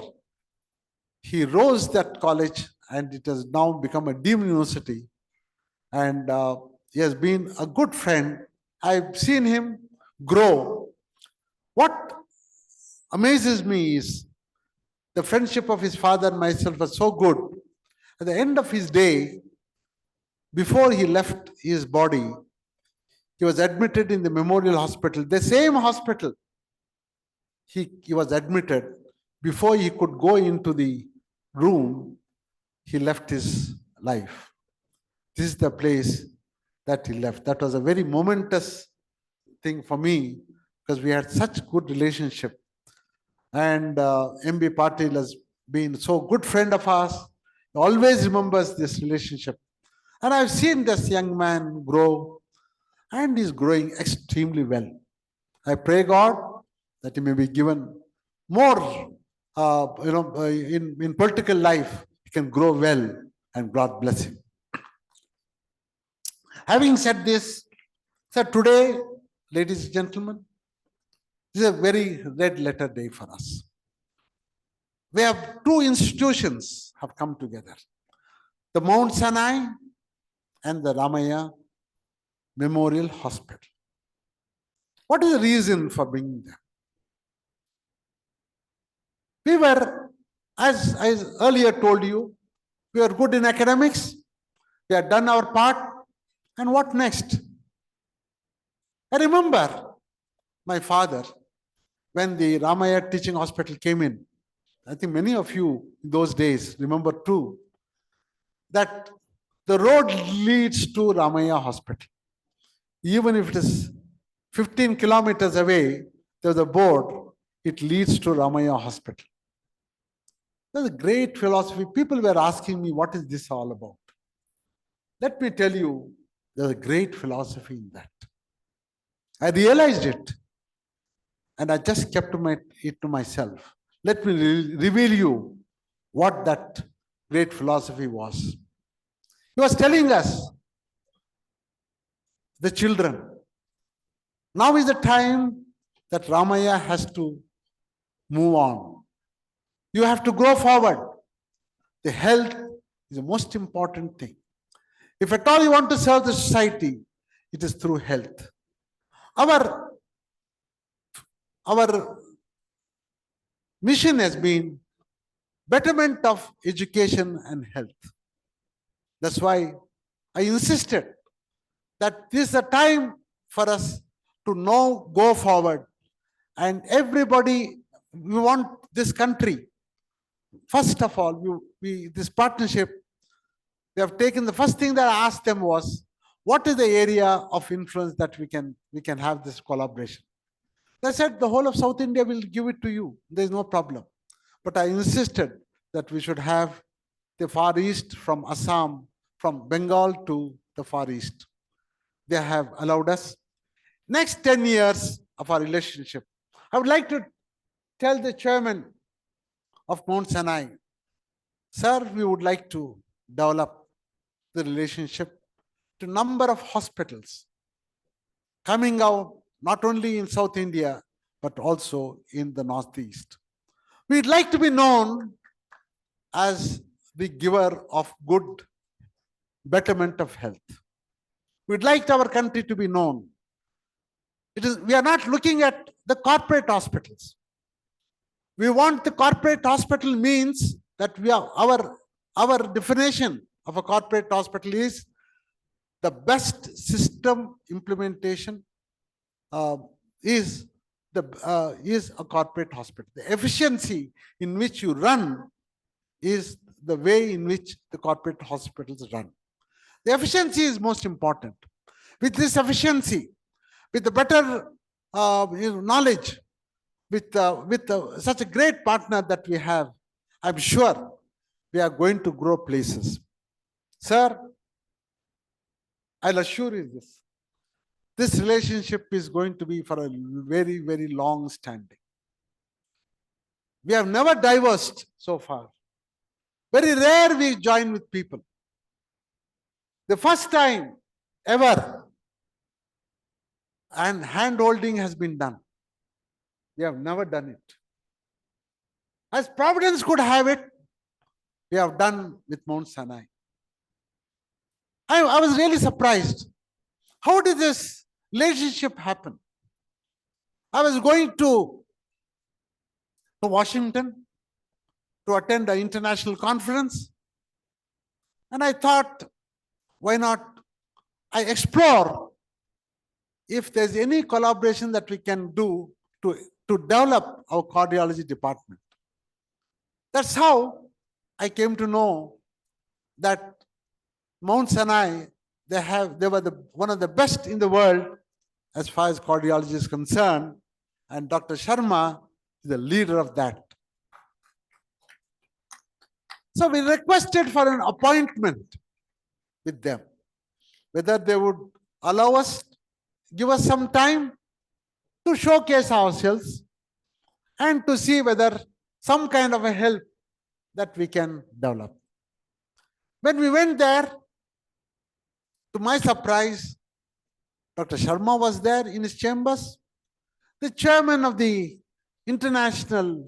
he rose that college and it has now become a deemed university. And he has been a good friend. I've seen him grow. What amazes me is the friendship of his father and myself was so good. At the end of his day, before he left his body, he was admitted in the Memorial Hospital, the same hospital. He was admitted. Before he could go into the room, he left his life. This is the place that he left. That was a very momentous thing for me because we had such good relationship. And M.B. Patil has been so good friend of ours. He always remembers this relationship. And I've seen this young man grow, and he's growing extremely well. I pray God that he may be given more, in political life, he can grow well, and God bless him. Having said this, so today, ladies and gentlemen, this is a very red letter day for us. We have two institutions have come together. The Mount Sinai and the Ramaiah Memorial Hospital. What is the reason for bringing them? We were, as I earlier told you, we were good in academics. We had done our part. And what next? I remember my father, when the Ramaaiah Teaching Hospital came in, I think many of you in those days remember too, that the road leads to Ramaaiah Hospital. Even if it is 15 kilometers away, there's a board, it leads to Ramaaiah Hospital. There's a great philosophy. People were asking me, what is this all about? Let me tell you, there's a great philosophy in that. I realized it, and I just kept it to myself. Let me reveal you what that great philosophy was. He was telling us, the children, now is the time that Ramaaiah has to move on. You have to go forward. The health is the most important thing. If at all you want to serve the society, it is through health. Our mission has been betterment of education and health. That's why I insisted that this is a time for us to now go forward. And everybody, we want this country. First of all, this partnership, they have taken the first thing that I asked them was, what is the area of influence that we can have this collaboration? They said the whole of South India will give it to you. There is no problem. But I insisted that we should have the Far East from Assam, from Bengal to the Far East. They have allowed us. Next 10 years of our relationship, I would like to tell the chairman of Mount Sinai, sir, we would like to develop the relationship to number of hospitals coming out not only in South India, but also in the Northeast. We'd like to be known as the giver of good betterment of health. We'd like our country to be known. We are not looking at the corporate hospitals. We want the corporate hospital means that our definition of a corporate hospital is the best system implementation is a corporate hospital. The efficiency in which you run is the way in which the corporate hospitals run. The efficiency is most important. With this efficiency, with the better knowledge, with such a great partner that we have, I'm sure we are going to grow places. Sir, I'll assure you this. This relationship is going to be for a very, very long standing. We have never divorced so far. Very rare we join with people. The first time ever, and hand-holding has been done. We have never done it. As Providence could have it, we have done with Mount Sinai. I was really surprised. How did this relationship happen? I was going to Washington to attend an international conference, and I thought, why not I explore if there's any collaboration that we can do to develop our cardiology department. That's how I came to know that Mount Sinai, they were one of the best in the world as far as cardiology is concerned, and Dr. Sharma is the leader of that. So we requested for an appointment with them, whether they would allow us, give us some time to showcase ourselves and to see whether some kind of a help that we can develop. When we went there, to my surprise, Dr. Sharma was there in his chambers. The chairman of the international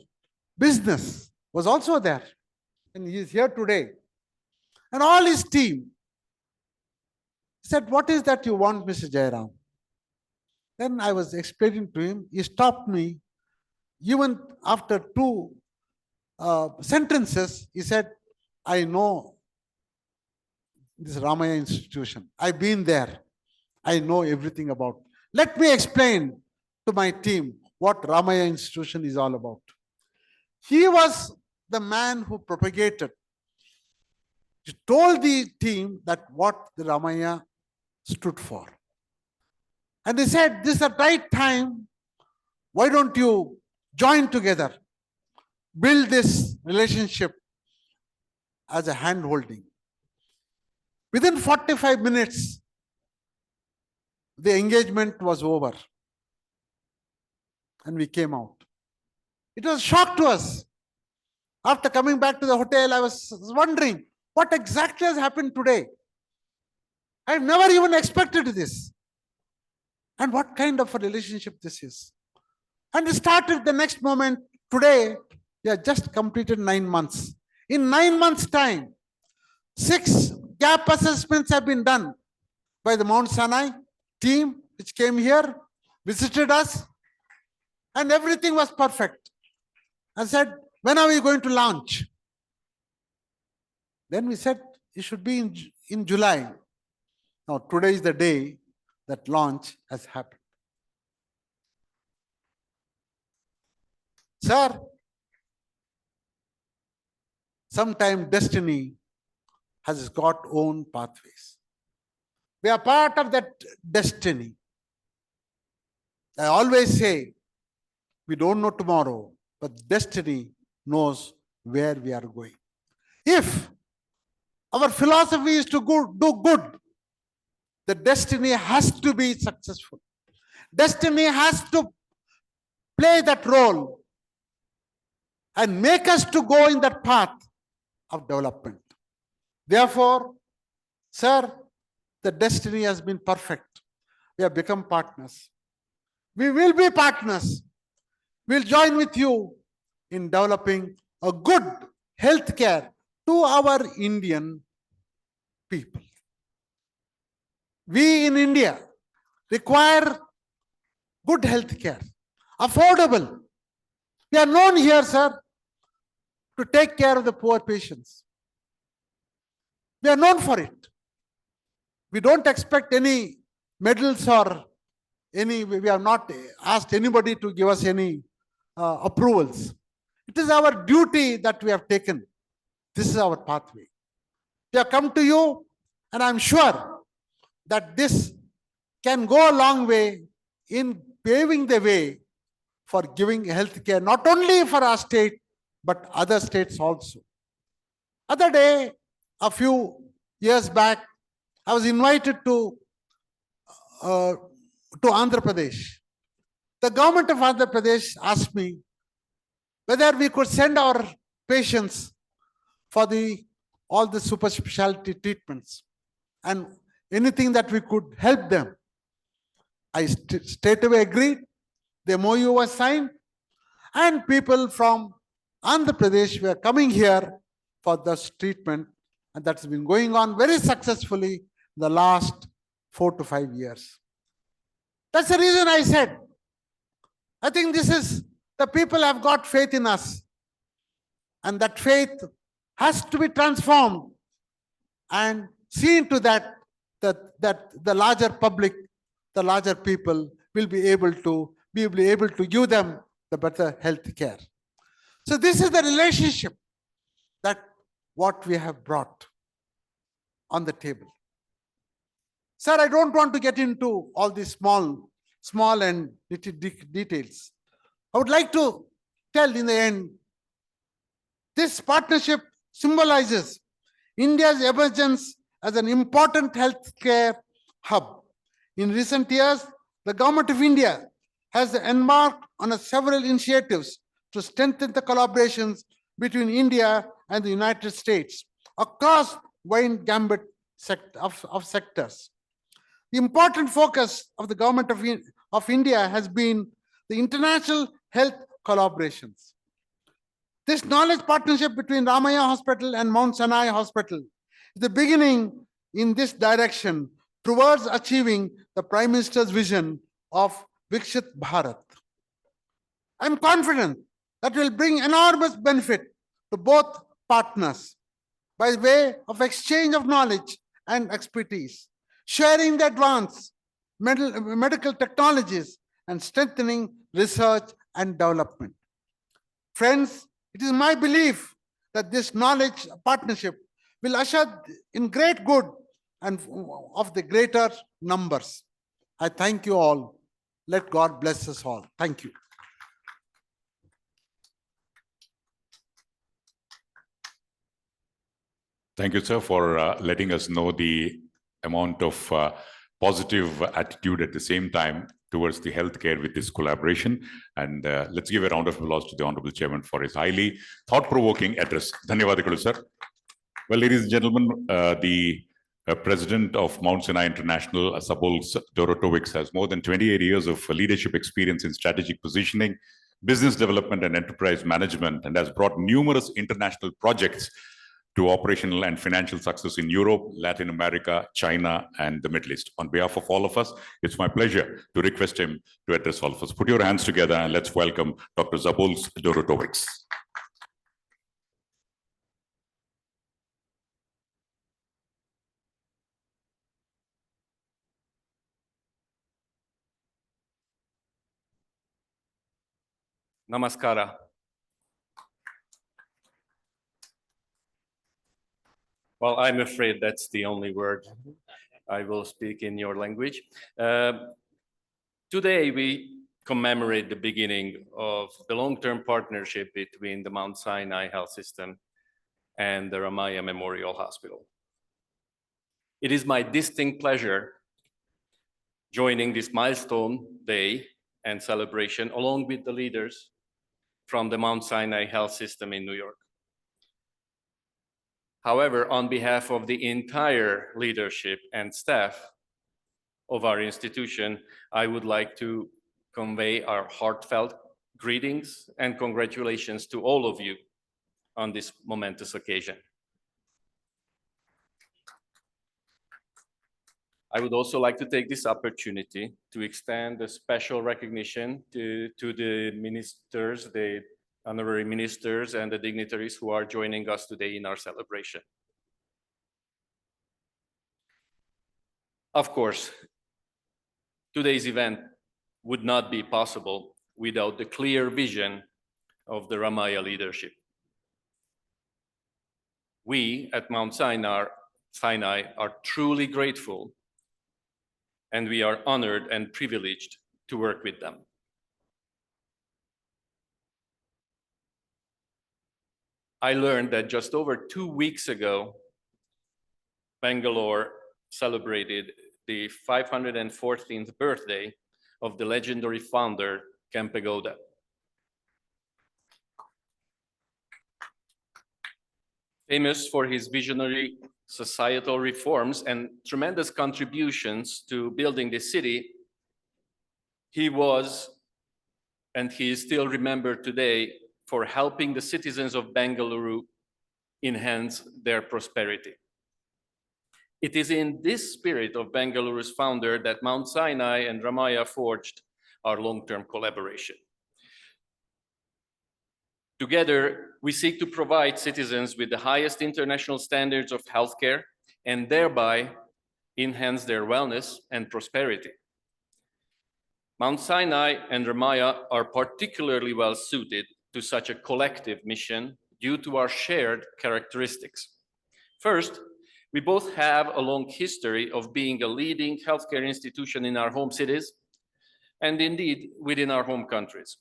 business was also there, and he is here today. And all his team said, "What is that you want, Mr. Jairam?" Then I was explaining to him. He stopped me. Even after two sentences, he said, "I know this Ramaaiah institution. I've been there. I know everything about. Let me explain to my team what Ramaaiah institution is all about." He was the man who propagated. He told the team that what the Ramaaiah stood for. And he said, "This is the right time. Why don't you join together? Build this relationship as a hand-holding." Within 45 minutes, the engagement was over. And we came out. It was a shock to us. After coming back to the hotel, I was wondering, what exactly has happened today? I've never even expected this. And what kind of a relationship this is. And it started the next moment. Today, we have just completed 9 months. In 9 months' time, 6 gap assessments have been done by the Mount Sinai team, which came here, visited us, and everything was perfect. I said, "When are we going to launch?" Then we said, it should be in July. Now, today is the day that launch has happened. Sir, sometimes destiny has got own pathways. We are part of that destiny. I always say, we don't know tomorrow, but destiny knows where we are going. If our philosophy is to do good, the destiny has to be successful. Destiny has to play that role and make us to go in that path of development. Therefore, sir, the destiny has been perfect. We have become partners. We will be partners. We'll join with you in developing a good healthcare to our Indian people. We in India require good healthcare, affordable. We are known here, sir, to take care of the poor patients. We are known for it. We don't expect any medals or we have not asked anybody to give us any approvals. It is our duty that we have taken. This is our pathway. We have come to you, and I'm sure that this can go a long way in paving the way for giving health care, not only for our state, but other states also. Other day, a few years back, I was invited to Andhra Pradesh. The government of Andhra Pradesh asked me whether we could send our patients for all the super speciality treatments and anything that we could help them. I straight away agreed. The MOU was signed, and people from Andhra Pradesh were coming here for this treatment, and that's been going on very successfully the last 4 to 5 years. That's the reason I said, I think this is, the people have got faith in us, and that faith has to be transformed and seen to that the larger public, the larger people will be able to give them the better health care. So this is the relationship that what we have brought on the table. Sir, I don't want to get into all these small and details. I would like to tell in the end, this partnership symbolizes India's emergence as an important healthcare hub. In recent years, the Government of India has embarked on several initiatives to strengthen the collaborations between India and the United States across wide gambit of sectors. The important focus of the Government of India has been the international health collaborations. This knowledge partnership between Ramaaiah Hospital and Mount Sinai Hospital is the beginning in this direction towards achieving the Prime Minister's vision of Viksit Bharat. I'm confident that will bring enormous benefit to both partners by way of exchange of knowledge and expertise, sharing the advanced medical technologies, and strengthening research and development. Friends, it is my belief that this knowledge partnership will usher in great good and of the greater numbers. I thank you all. Let God bless us all. Thank you. Thank you, sir, for letting us know the amount of positive attitude at the same time towards the healthcare with this collaboration. And let's give a round of applause to the Honorable Chairman for his highly thought-provoking address. Dhanyavadikalu, sir. Well, ladies and gentlemen, the President of Mount Sinai International, Sabols Dorotovics, has more than 28 years of leadership experience in strategic positioning, business development, and enterprise management, and has brought numerous international projects to operational and financial success in Europe, Latin America, China, and the Middle East. On behalf of all of us, it's my pleasure to request him to address all of us. Put your hands together and let's welcome Dr. Sabols Dorotovics. Namaskara. Well, I'm afraid that's the only word. I will speak in your language. Today, we commemorate the beginning of the long-term partnership between the Mount Sinai Health System and the Ramaiah Memorial Hospital. It is my distinct pleasure joining this milestone day and celebration along with the leaders from the Mount Sinai Health System in New York. However, on behalf of the entire leadership and staff of our institution, I would like to convey our heartfelt greetings and congratulations to all of you on this momentous occasion. I would also like to take this opportunity to extend a special recognition to the ministers, the honorary ministers, and the dignitaries who are joining us today in our celebration. Of course, today's event would not be possible without the clear vision of the Ramaaiah leadership. We at Mount Sinai are truly grateful, and we are honored and privileged to work with them. I learned that just over 2 weeks ago, Bangalore celebrated the 514th birthday of the legendary founder, Kempegowda. Famous for his visionary societal reforms and tremendous contributions to building the city, he was, and he is still remembered today, for helping the citizens of Bengaluru enhance their prosperity. It is in this spirit of Bengaluru's founder that Mount Sinai and Ramaaiah forged our long-term collaboration. Together, we seek to provide citizens with the highest international standards of healthcare and thereby enhance their wellness and prosperity. Mount Sinai and Ramaaiah are particularly well suited to such a collective mission due to our shared characteristics. First, we both have a long history of being a leading healthcare institution in our home cities and indeed within our home countries.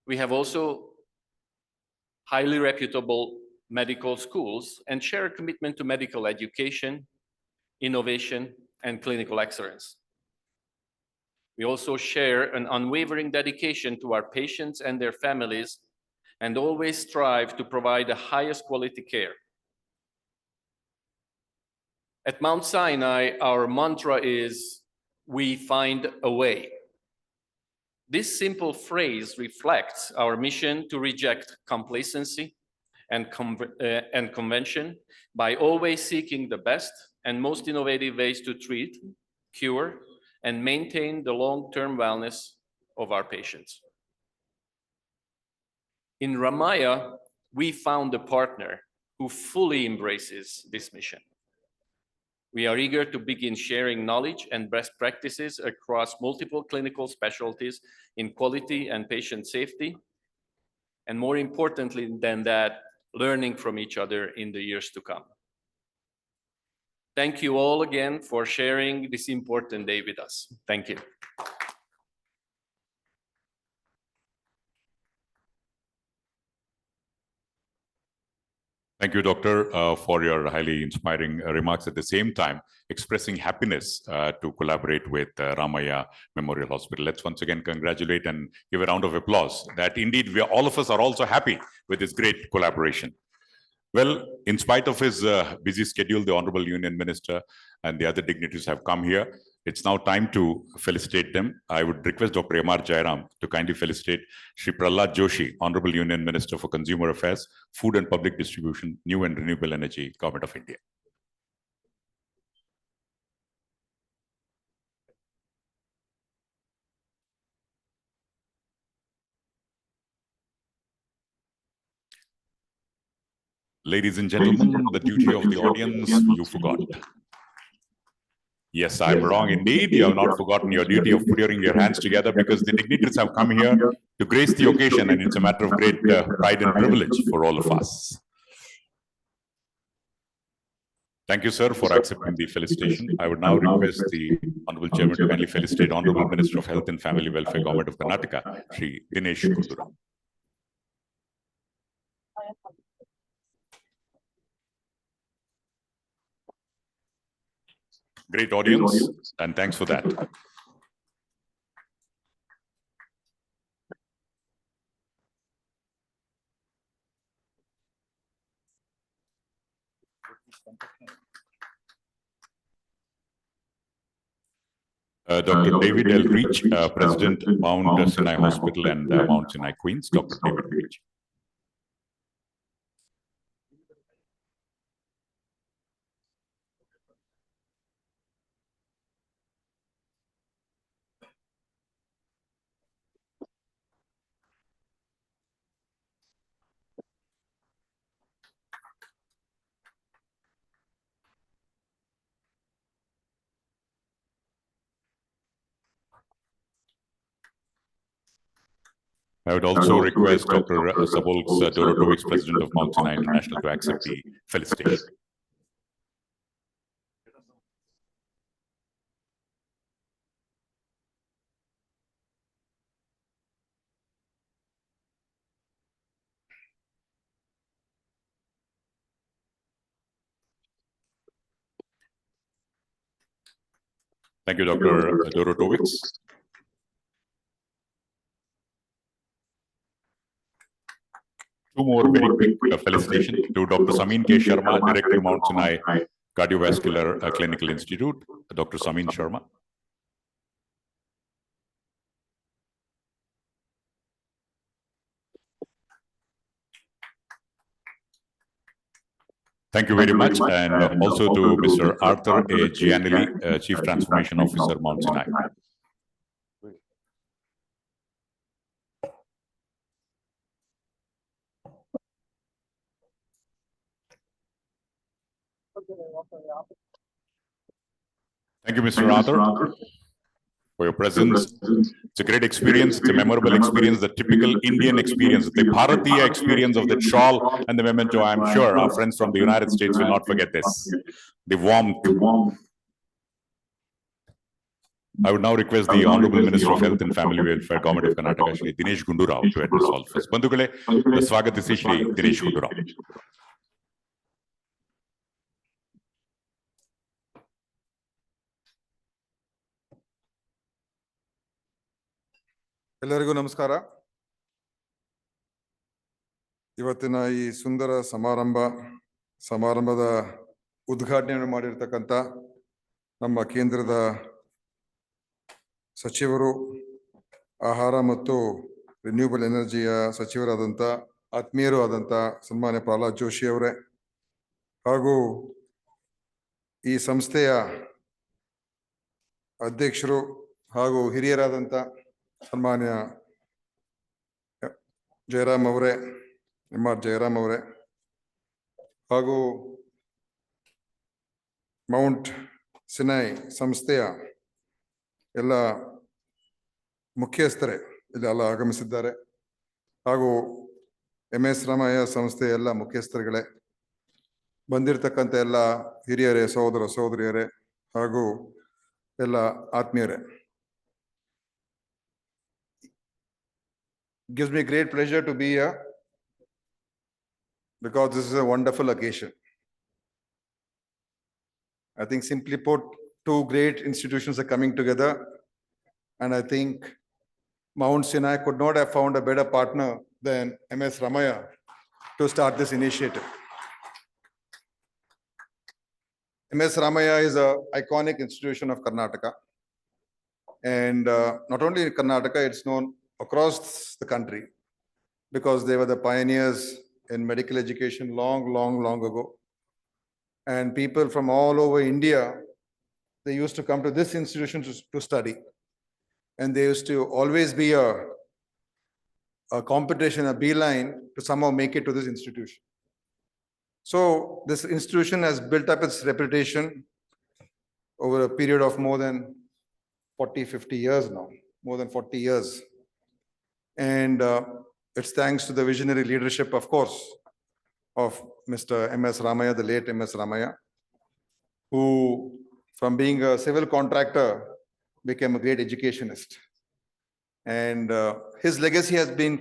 We have also highly reputable medical schools and share a commitment to medical education, innovation, and clinical excellence. We also share an unwavering dedication to our patients and their families and always strive to provide the highest quality care. At Mount Sinai, our mantra is, "We find a way." This simple phrase reflects our mission to reject complacency and convention by always seeking the best and most innovative ways to treat, cure, and maintain the long-term wellness of our patients. In Ramaaiah, we found a partner who fully embraces this mission. We are eager to begin sharing knowledge and best practices across multiple clinical specialties in quality and patient safety, and more importantly than that, learning from each other in the years to come. Thank you all again for sharing this important day with us. Thank you. Thank you, Doctor, for your highly inspiring remarks. At the same time, expressing happiness to collaborate with Ramaiah Memorial Hospital. Let's once again congratulate and give a round of applause that indeed all of us are also happy with this great collaboration. Well, in spite of his busy schedule, the Honorable Union Minister and the other dignitaries have come here. It's now time to felicitate them. I would request Dr. M.R. Jairam to kindly felicitate Shri Prahlad Joshi, Honorable Union Minister for Consumer Affairs, Food and Public Distribution, New and Renewable Energy, Government of India. Ladies and gentlemen, the duty of the audience, you forgot. Yes, I'm wrong indeed. You have not forgotten your duty of putting your hands together because the dignitaries have come here to grace the occasion, and it's a matter of great pride and privilege for all of us. Thank you, sir, for accepting the felicitation. I would now request the Honorable Chairman to kindly felicitate Honorable Minister of Health and Family Welfare, Government of Karnataka, Shri Dinesh Gundurao. Great audience, and thanks for that. Dr. David L. Reach, President, Mount Sinai Hospital and Mount Sinai Queens, Dr. David Reach. I would also request Dr. Sabolks Dorotovics, President of Mount Sinai International, to accept the felicitation. Thank you, Dr. Dorotovics. Two more very quick felicitations to Dr. Samin K. Sharma, Director, Mount Sinai Cardiovascular Clinical Institute, Dr. Samin Sharma. Thank you very much. And also to Mr. Arthur A. Gianelli, Chief Transformation Officer, Mount Sinai. Thank you, Mr. Arthur, for your presence. It's a great experience. It's a memorable experience, the typical Indian experience, the Bharatiya experience of the shawl and the memento. I'm sure our friends from the United States will not forget this. The warmth. I would now request the Honorable Minister of Health and Family Welfare, Government of Karnataka, Shri Dinesh Gundu Rao, to address all of us. Bandhugale, swagatisi Shri Dinesh Gundu Rao. ಎಲ್ಲರಿಗೂ ನಮಸ್ಕಾರ. ಇವತ್ತಿನ ಈ ಸುಂದರ ಸಮಾರಂಭದ ಉದ್ಘಾಟನೆ ಮಾಡಿರ್ತಕ್ಕಂಥ ನಮ್ಮ ಕೇಂದ್ರದ ಸಚಿವರು, ಆಹಾರ ಮತ್ತು ರಿನ್ಯೂಬಲ್ ಎನರ್ಜಿಯ ಸಚಿವರಾದಂಥ ಆತ್ಮೀಯರು ಆದಂಥ ಸನ್ಮಾನ್ಯ ಪ್ರಹ್ಲಾದ್ ಜೋಶಿ ಅವರೇ, ಹಾಗೂ ಈ ಸಂಸ್ಥೆಯ ಅಧ್ಯಕ್ಷರು ಹಾಗೂ ಹಿರಿಯರಾದಂಥ ಸನ್ಮಾನ್ಯ ಜಯರಾಮ್ ಅವರೇ, MR ಜಯರಾಮ್ ಅವರೇ, ಹಾಗೂ ಮೌಂಟ್ ಸಿನೈ ಸಂಸ್ಥೆಯ ಎಲ್ಲ ಮುಖ್ಯಸ್ಥರೇ ಇಲ್ಲಿ ಎಲ್ಲ ಆಗಮಿಸಿದ್ದಾರೆ, ಹಾಗೂ MS ರಾಮಯ್ಯ ಸಂಸ್ಥೆಯ ಎಲ್ಲ ಮುಖ್ಯಸ್ಥರುಗಳೇ, ಬಂದಿರತಕ್ಕಂಥ ಎಲ್ಲ ಹಿರಿಯರೇ, ಸಹೋದರ ಸಹೋದರಿಯರೇ, ಹಾಗೂ ಎಲ್ಲ ಆತ್ಮೀಯರೇ. It gives me great pleasure to be here because this is a wonderful occasion. I think, simply put, two great institutions are coming together, and I think Mount Sinai could not have found a better partner than MS Ramaaiah to start this initiative. MS Ramaaiah is an iconic institution of Karnataka, and not only in Karnataka, it's known across the country because they were the pioneers in medical education long ago. And people from all over India, they used to come to this institution to study. And there used to always be a competition, a beeline to somehow make it to this institution. So this institution has built up its reputation over a period of more than 40, 50 years now, more than 40 years. And it's thanks to the visionary leadership, of course, of Mr. MS Ramaaiah, the late MS Ramaaiah, who, from being a civil contractor, became a great educationist. And his legacy has been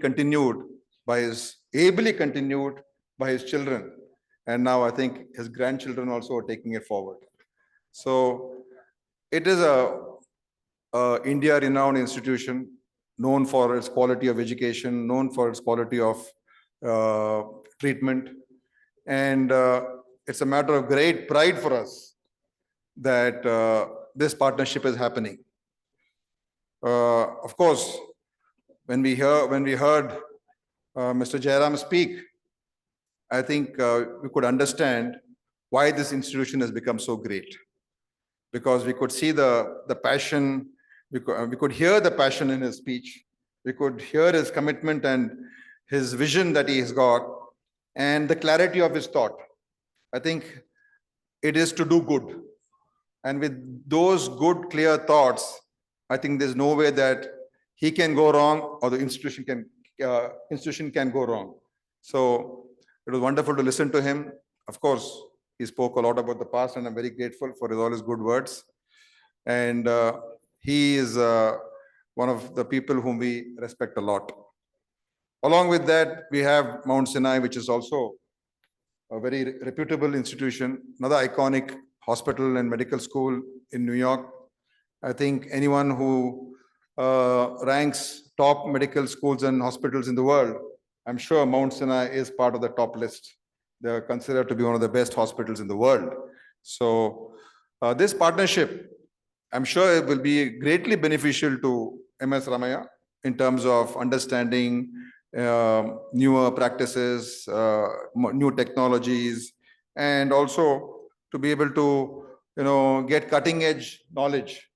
ably continued by his children. And now I think his grandchildren also are taking it forward. So it is a India-renowned institution, known for its quality of education, known for its quality of treatment. And it's a matter of great pride for us that this partnership is happening. Of course, when we heard Mr. Jairam speak, I think we could understand why this institution has become so great. Because we could see the passion, we could hear the passion in his speech, we could hear his commitment and his vision that he has got, and the clarity of his thought. I think it is to do good. And with those good, clear thoughts, I think there's no way that he can go wrong or the institution can go wrong. So it was wonderful to listen to him. Of course, he spoke a lot about the past, and I'm very grateful for all his good words. And he is one of the people whom we respect a lot. Along with that, we have Mount Sinai, which is also a very reputable institution, another iconic hospital and medical school in New York. I think anyone who ranks top medical schools and hospitals in the world, I'm sure Mount Sinai is part of the top list. They're considered to be one of the best hospitals in the world. So this partnership, I'm sure it will be greatly beneficial to MS Ramaaiah in terms of understanding newer practices, new technologies, and also to be able to get cutting edge knowledge.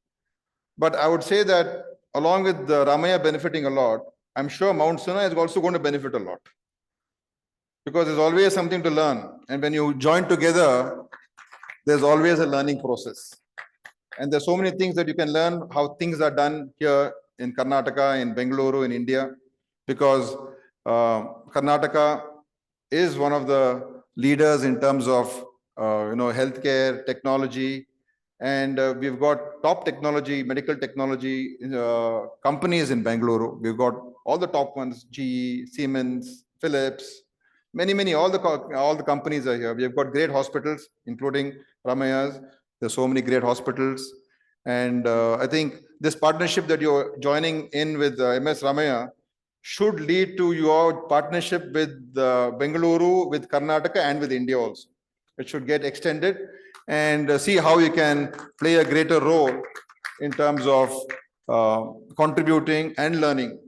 But I would say that along with the Ramaaiah benefiting a lot, I'm sure Mount Sinai is also going to benefit a lot, because there's always something to learn. And when you join together, there's always a learning process. And there's so many things that you can learn, how things are done here in Karnataka, in Bengaluru, in India, because Karnataka is one of the leaders in terms of healthcare, technology, and we've got top technology, medical technology companies in Bengaluru. We've got all the top ones: GE, Siemens, Philips, many, all the companies are here. We've got great hospitals, including Ramaaiah's. There's so many great hospitals. And I think this partnership that you're joining in with MS Ramaaiah should lead to your partnership with Bengaluru, with Karnataka, and with India also. It should get extended, and see how you can play a greater role in terms of contributing and learning,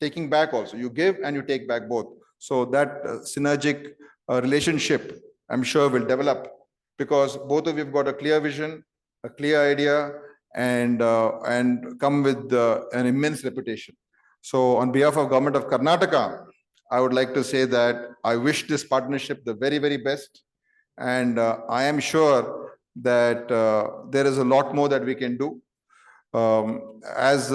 taking back also. You give and you take back both. So that synergic relationship, I'm sure, will develop, because both of you have got a clear vision, a clear idea, and come with an immense reputation. So on behalf of Government of Karnataka, I would like to say that I wish this partnership the very, very best. And I am sure that there is a lot more that we can do. As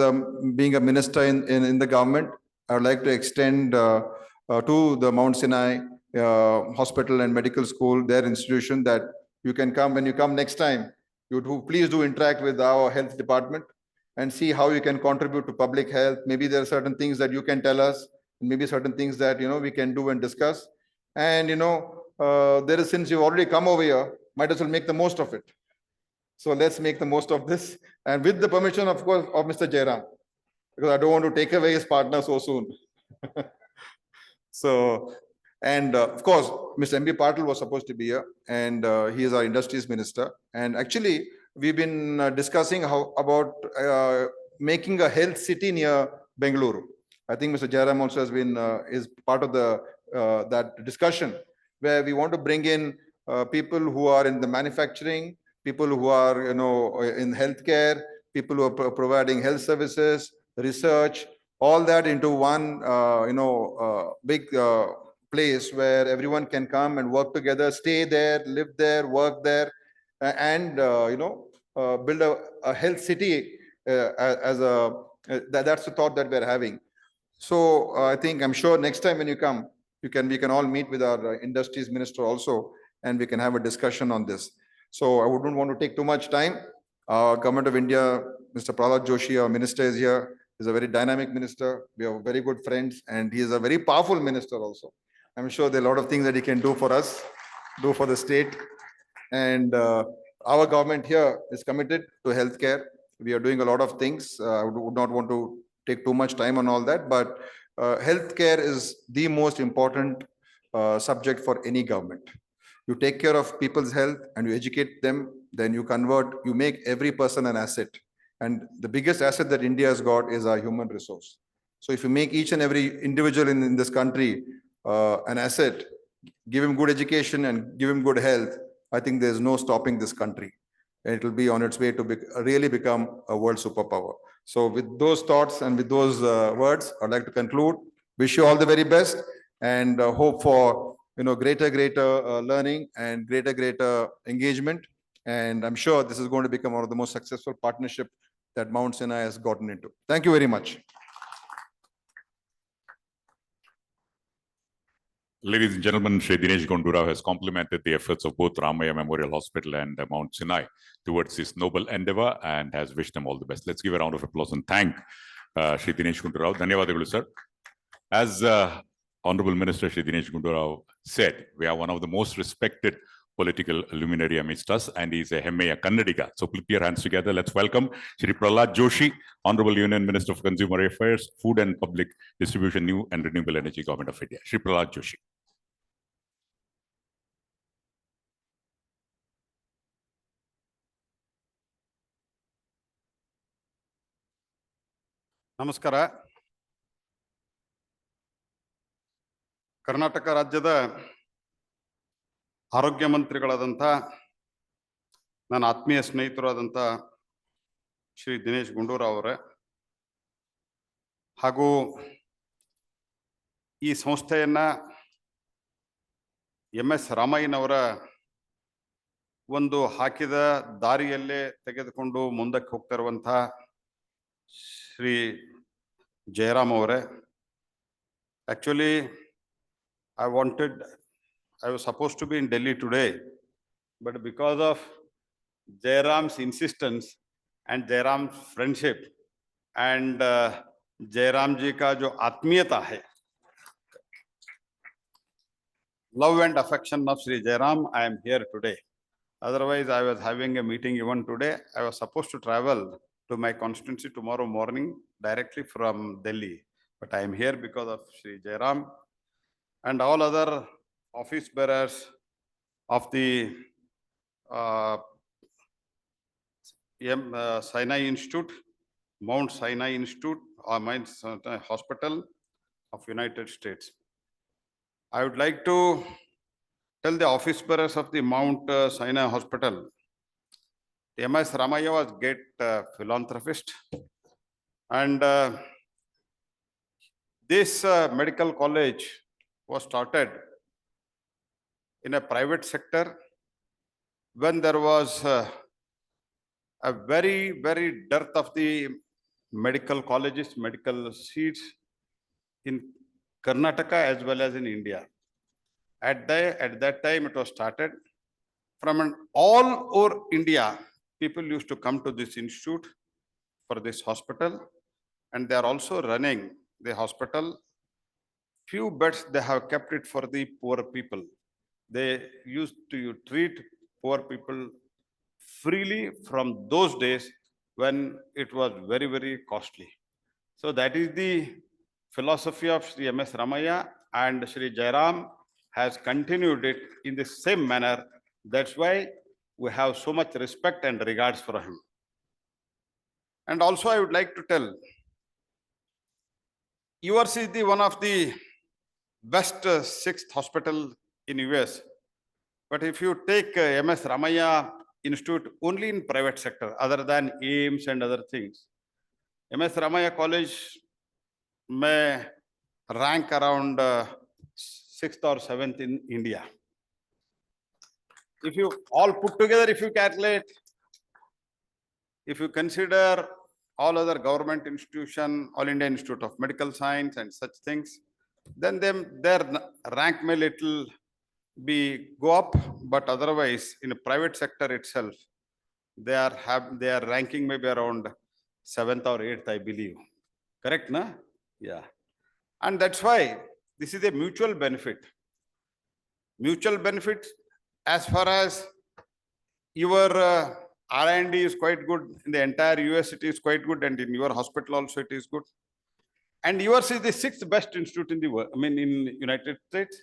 being a minister in the government, I would like to extend to the Mount Sinai Hospital and Medical School, their institution, that you can come, when you come next time, please do interact with our health department and see how you can contribute to public health. Maybe there are certain things that you can tell us, maybe certain things that we can do and discuss. And there is, since you've already come over here, might as well make the most of it. So let's make the most of this, and with the permission, of course, of Mr. Jairam, because I don't want to take away his partner so soon. So, and of course, Mr. M.B. Patil was supposed to be here, and he is our industries minister. And actually, we've been discussing about making a health city near Bengaluru. I think Mr. Jairam also has been is part of that discussion, where we want to bring in people who are in the manufacturing, people who are in healthcare, people who are providing health services, research, all that into one big place where everyone can come and work together, stay there, live there, work there, and build a health city as that's the thought that we're having. So I think, I'm sure next time when you come, we can all meet with our industries minister also, and we can have a discussion on this. So I wouldn't want to take too much time. Government of India, Mr. Prahlad Joshi, our minister, is here. He's a very dynamic minister. We are very good friends, and he is a very powerful minister also. I'm sure there are a lot of things that he can do for us, do for the state. And our government here is committed to healthcare. We are doing a lot of things. I would not want to take too much time on all that, but healthcare is the most important subject for any government. You take care of people's health and you educate them, then you convert, you make every person an asset. And the biggest asset that India has got is our human resource. So if you make each and every individual in this country an asset, give him good education and give him good health, I think there's no stopping this country. And it will be on its way to really become a world superpower. So with those thoughts and with those words, I'd like to conclude. Wish you all the very best and hope for greater learning and greater engagement. And I'm sure this is going to become one of the most successful partnership that Mount Sinai has gotten into. Thank you very much. Ladies and gentlemen, Shri Dinesh Gundurao has complimented the efforts of both Ramaiah Memorial Hospital and Mount Sinai towards this noble endeavor and has wished them all the best. Let's give a round of applause and thank Shri Dinesh Gundurao. Dhanyavadalu, sir. As Honorable Minister Shri Dinesh Gundurao said, we are one of the most respected political luminary amidst us, and he's a Hemmeya Kannadiga. So put your hands together. Let's welcome Shri Prahlad Joshi, Honorable Union Minister of Consumer Affairs, Food and Public Distribution, New and Renewable Energy, Government of India. Shri Prahlad Joshi. ನಮಸ್ಕಾರ. ಕರ್ನಾಟಕ ರಾಜ್ಯದ ಆರೋಗ್ಯ ಮಂತ್ರಿಗಳಾದಂಥ ನನ್ನ ಆತ್ಮೀಯ ಸ್ನೇಹಿತರಾದಂಥ ಶ್ರೀ ದಿನೇಶ್ ಗುಂಡೂರಾವ್ ಅವರೇ ಹಾಗೂ ಈ ಸಂಸ್ಥೆಯನ್ನ MS ರಾಮಯ್ಯನವರ ಒಂದು ಹಾಕಿದ ದಾರಿಯಲ್ಲೇ ತೆಗೆದುಕೊಂಡು ಮುಂದಕ್ಕೆ ಹೋಗ್ತಾ ಇರುವಂಥ ಶ್ರೀ ಜಯರಾಮ್ ಅವರೇ, actually I was supposed to be in Delhi today, but because of Jairam's insistence and Jairam's friendship and Jairam ji ka jo atmiyata hai, love and affection of Sri Jairam, I am here today. Otherwise, I was having a meeting even today. I was supposed to travel to my constituency tomorrow morning directly from Delhi, but I am here because of Sri Jairam and all other office bearers of the Sinai Institute, Mount Sinai Institute, or Mount Sinai Hospital of United States. I would like to tell the office bearers of the Mount Sinai Hospital, MS Ramaaiah was a great philanthropist, and this medical college was started in a private sector when there was a very dearth of the medical colleges, medical seats in Karnataka as well as in India. At that time, it was started from all over India. People used to come to this institute for this hospital, and they are also running the hospital. Few beds they have kept it for the poor people. They used to treat poor people freely from those days when it was very costly. So that is the philosophy of Sri MS Ramaaiah, and Sri Jairam has continued it in the same manner. That's why we have so much respect and regards for him. And also I would like to tell, yours is the one of the best 6th hospital in US. But if you take MS Ramaaiah Institute only in private sector, other than AIMS and other things, MS Ramaaiah College may rank around 6th or 7th in India. If you all put together, if you calculate, if you consider all other government institution, All India Institute of Medical Science and such things, then their rank may little go up, but otherwise in a private sector itself, their ranking may be around 7th or 8th, I believe. Correct, na? Yeah. And that's why this is a mutual benefit. Mutual benefit as far as your R&D is quite good. In the entire US, it is quite good, and in your hospital also it is good. And yours is the 6th best institute in the world, I mean in United States.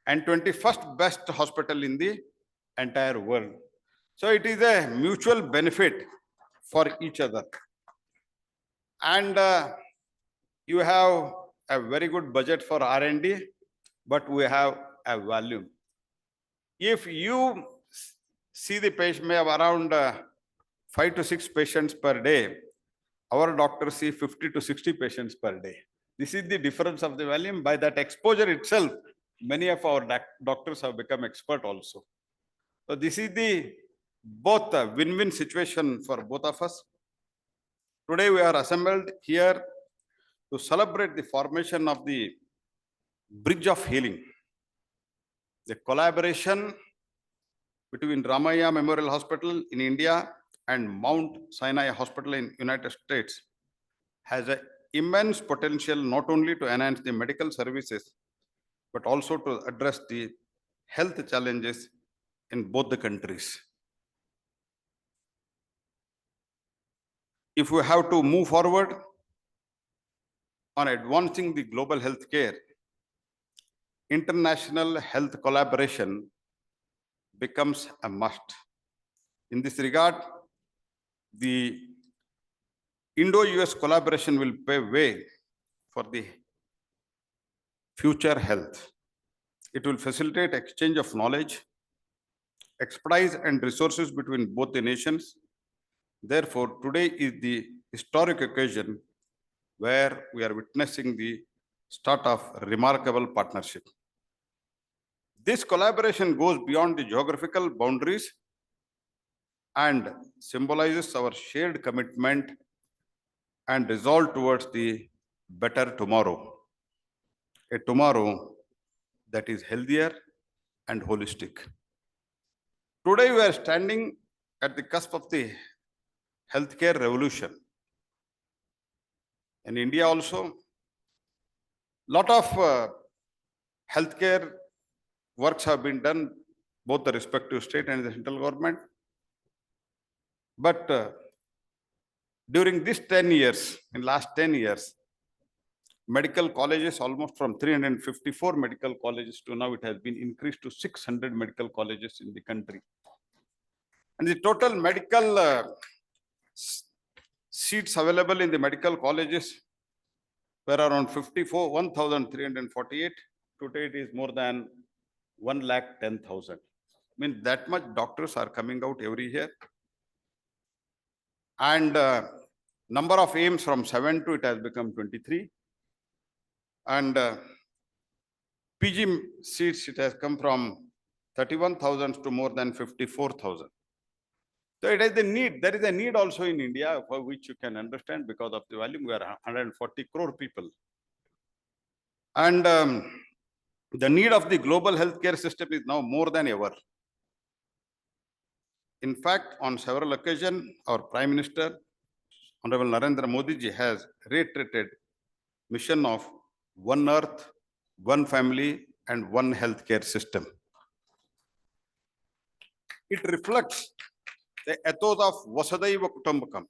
and 21st best hospital in the entire world. So it is a mutual benefit for each other. And you have a very good budget for R&D, but we have a volume. If you see the patient, may have around 5 to 6 patients per day, our doctors see 50 to 60 patients per day. This is the difference of the volume. By that exposure itself, many of our doctors have become expert also. So this is the both a win-win situation for both of us. Today we are assembled here to celebrate the formation of the Bridge of Healing, the collaboration between Ramaiah Memorial Hospital in India and Mount Sinai Hospital in United States has an immense potential not only to enhance the medical services, but also to address the health challenges in both the countries. If we have to move forward on advancing the global health care, international health collaboration becomes a must. In this regard, the Indo-US collaboration will pave way for the future health. It will facilitate exchange of knowledge, expertise and resources between both the nations. Therefore, today is the historic occasion where we are witnessing the start of a remarkable partnership. This collaboration goes beyond the geographical boundaries and symbolizes our shared commitment and resolve towards the better tomorrow, a tomorrow that is healthier and holistic. Today we are standing at the cusp of the healthcare revolution. In India also, lot of healthcare works have been done, both the respective state and the central government. But during this 10 years, in last 10 years, medical colleges, almost from 354 medical colleges to now, it has been increased to 600 medical colleges in the country. And the total medical seats available in the medical colleges were around 1,348. Today it is more than 1,10,000. I mean, that much doctors are coming out every year. And number of AIMS from 7 to it has become 23. And PG seats, it has come from 31,000 to more than 54,000. So it is the need. There is a need also in India for which you can understand because of the volume. We are 140 crore people. And the need of the global healthcare system is now more than ever. In fact, on several occasions, our Prime Minister, Honorable Narendra Modi ji, has reiterated mission of one earth, one family, and one healthcare system. It reflects the ethos of Vasudhaiva Kutumbakam.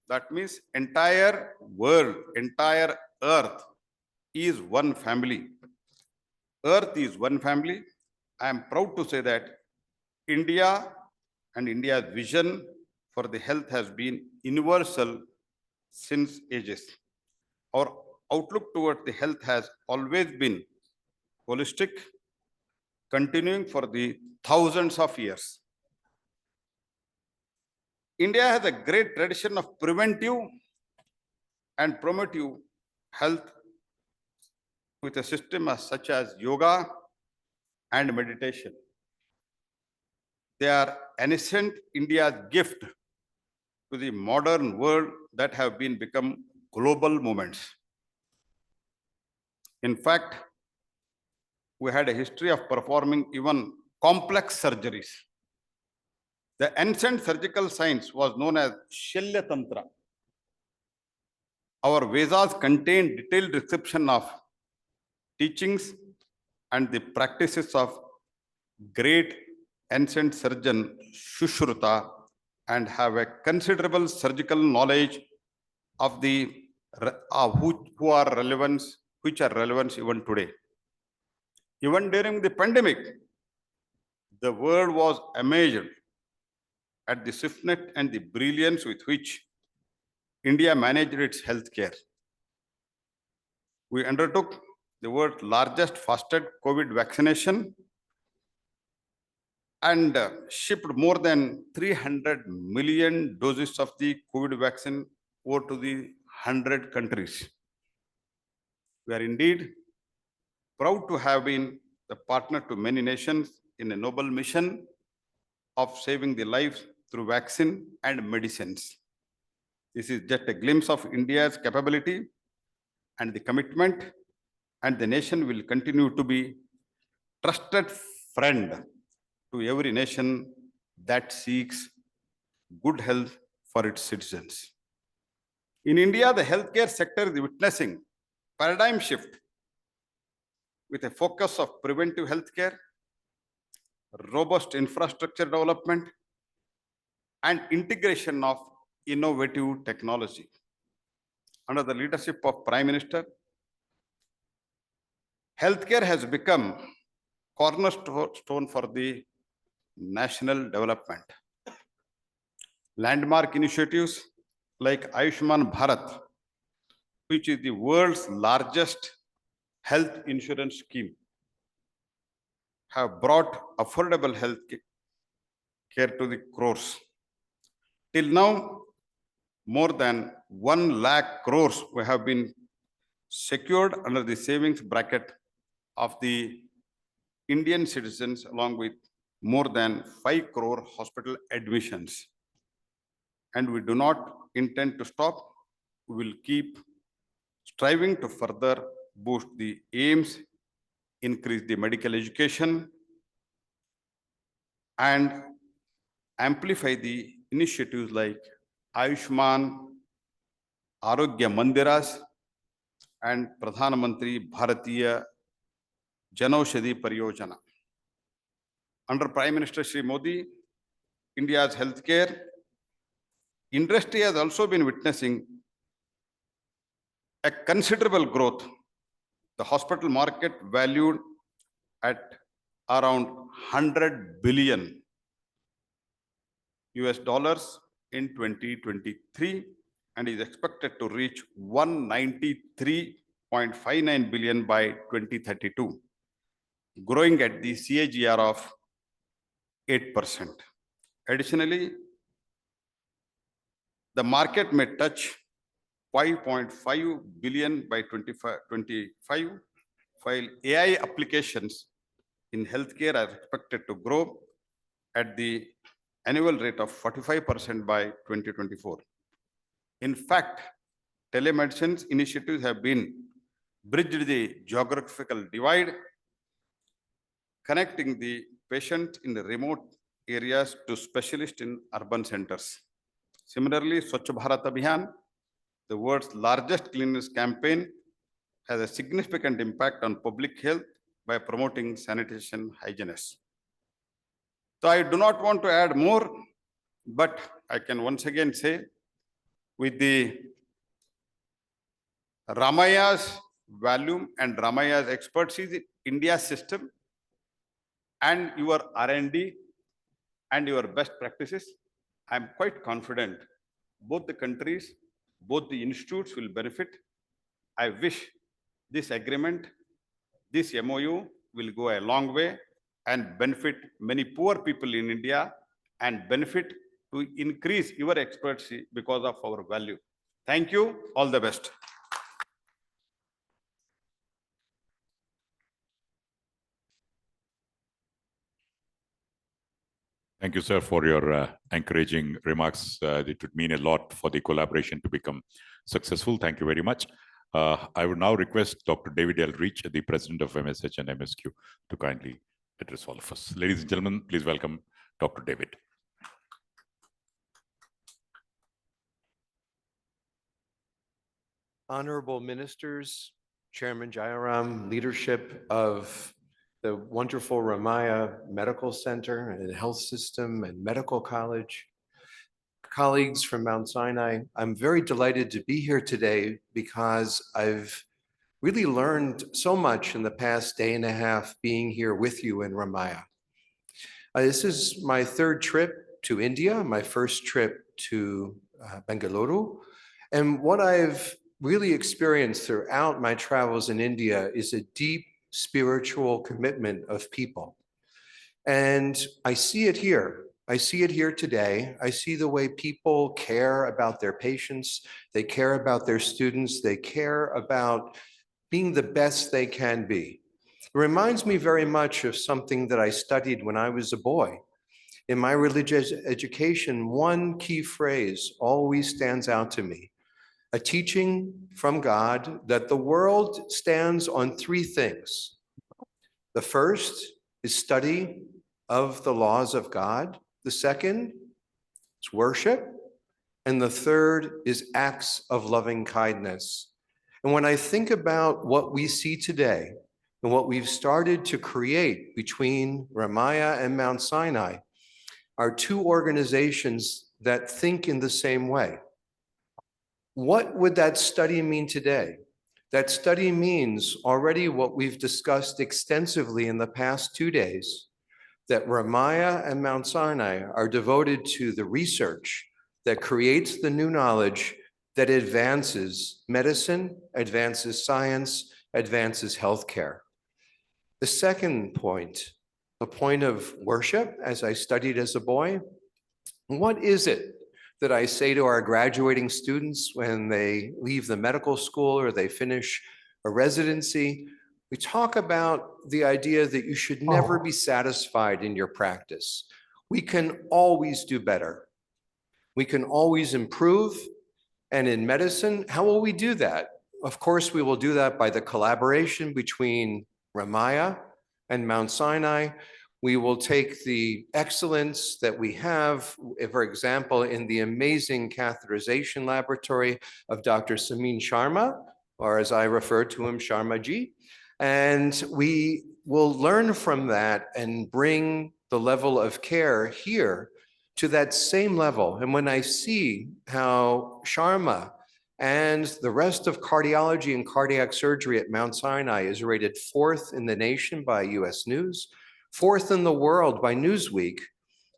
That means entire world, entire earth is one family. Earth is one family. I am proud to say that India and India's vision for the health has been universal since ages. Our outlook towards the health has always been holistic, continuing for the thousands of years. India has a great tradition of preventive and promotive health with a system such as yoga and meditation. They are ancient India's gift to the modern world that have become global movements. In fact, we had a history of performing even complex surgeries. The ancient surgical science was known as Shalya Tantra. Our Vedas contain detailed description of teachings and the practices of great ancient surgeon Shushruta, and have a considerable surgical knowledge of the which are relevant even today. Even during the pandemic, the world was amazed at the swiftness and the brilliance with which India managed its healthcare. We undertook the world's largest fasted COVID vaccination and shipped more than 300 million doses of the COVID vaccine over to the 100 countries. We are indeed proud to have been the partner to many nations in a noble mission of saving the lives through vaccine and medicines. This is just a glimpse of India's capability and the commitment, and the nation will continue to be trusted friend to every nation that seeks good health for its citizens. In India, the healthcare sector is witnessing paradigm shift with a focus of preventive healthcare, robust infrastructure development, and integration of innovative technology. Under the leadership of Prime Minister, healthcare has become cornerstone for the national development. Landmark initiatives like Ayushman Bharat, which is the world's largest health insurance scheme, have brought affordable health care to the crores. Till now, more than 1 lakh crores have been secured under the savings bracket of the Indian citizens, along with more than 5 crore hospital admissions. And we do not intend to stop. We will keep striving to further boost the aims, increase the medical education, and amplify the initiatives like Ayushman Arogya Mandiras and Pradhan Mantri Bharatiya Janaushadhi Pariyojana. Under Prime Minister Shri Modi, India's healthcare industry has also been witnessing a considerable growth. The hospital market valued at around $100 billion in 2023 and is expected to reach $193.59 billion by 2032, growing at the CAGR of 8%. Additionally, the market may touch 5.5 billion by 2025, while AI applications in healthcare are expected to grow at the annual rate of 45% by 2024. In fact, telemedicine initiatives have been bridged the geographical divide, connecting the patient in the remote areas to specialists in urban centers. Similarly, Swachh Bharat Abhiyan, the world's largest cleanliness campaign, has a significant impact on public health by promoting sanitation hygienists. So I do not want to add more, but I can once again say, with the Ramaaiah's volume and Ramaaiah's expertise in India's system and your R&D and your best practices, I am quite confident both the countries, both the institutes will benefit. I wish this agreement, this MOU will go a long way and benefit many poor people in India and benefit to increase your expertise because of our value. Thank you. All the best. Thank you, sir, for your encouraging remarks. It would mean a lot for the collaboration to become successful. Thank you very much. I would now request Dr. David Elrich, the president of MSH and MSQ, to kindly address all of us. Ladies and gentlemen, please welcome Dr. David. Honorable ministers, Chairman Jayaram, leadership of the wonderful Ramaaiah Medical Center and Health System and Medical College, colleagues from Mount Sinai, I'm very delighted to be here today because I've really learned so much in the past day and a half being here with you in Ramaaiah. This is my third trip to India, my first trip to Bengaluru. And what I've really experienced throughout my travels in India is a deep spiritual commitment of people. And I see it here. I see it here today. I see the way people care about their patients. They care about their students. They care about being the best they can be. It reminds me very much of something that I studied when I was a boy. In my religious education, one key phrase always stands out to me, a teaching from God that the world stands on three things. The first is study of the laws of God. The second is worship. And the third is acts of loving kindness. And when I think about what we see today and what we've started to create between Ramaaiah and Mount Sinai are two organizations that think in the same way. What would that study mean today? That study means already what we've discussed extensively in the past 2 days, that Ramaaiah and Mount Sinai are devoted to the research that creates the new knowledge that advances medicine, advances science, advances healthcare. The second point, the point of worship, as I studied as a boy, what is it that I say to our graduating students when they leave the medical school or they finish a residency? We talk about the idea that you should never be satisfied in your practice. We can always do better. We can always improve. And in medicine, how will we do that? Of course, we will do that by the collaboration between Ramaaiah and Mount Sinai. We will take the excellence that we have, for example, in the amazing catheterization laboratory of Dr. Samin Sharma, or as I refer to him, Sharma ji, and we will learn from that and bring the level of care here to that same level. And when I see how Sharma and the rest of cardiology and cardiac surgery at Mount Sinai is rated 4th in the nation by US News, 4th in the world by Newsweek,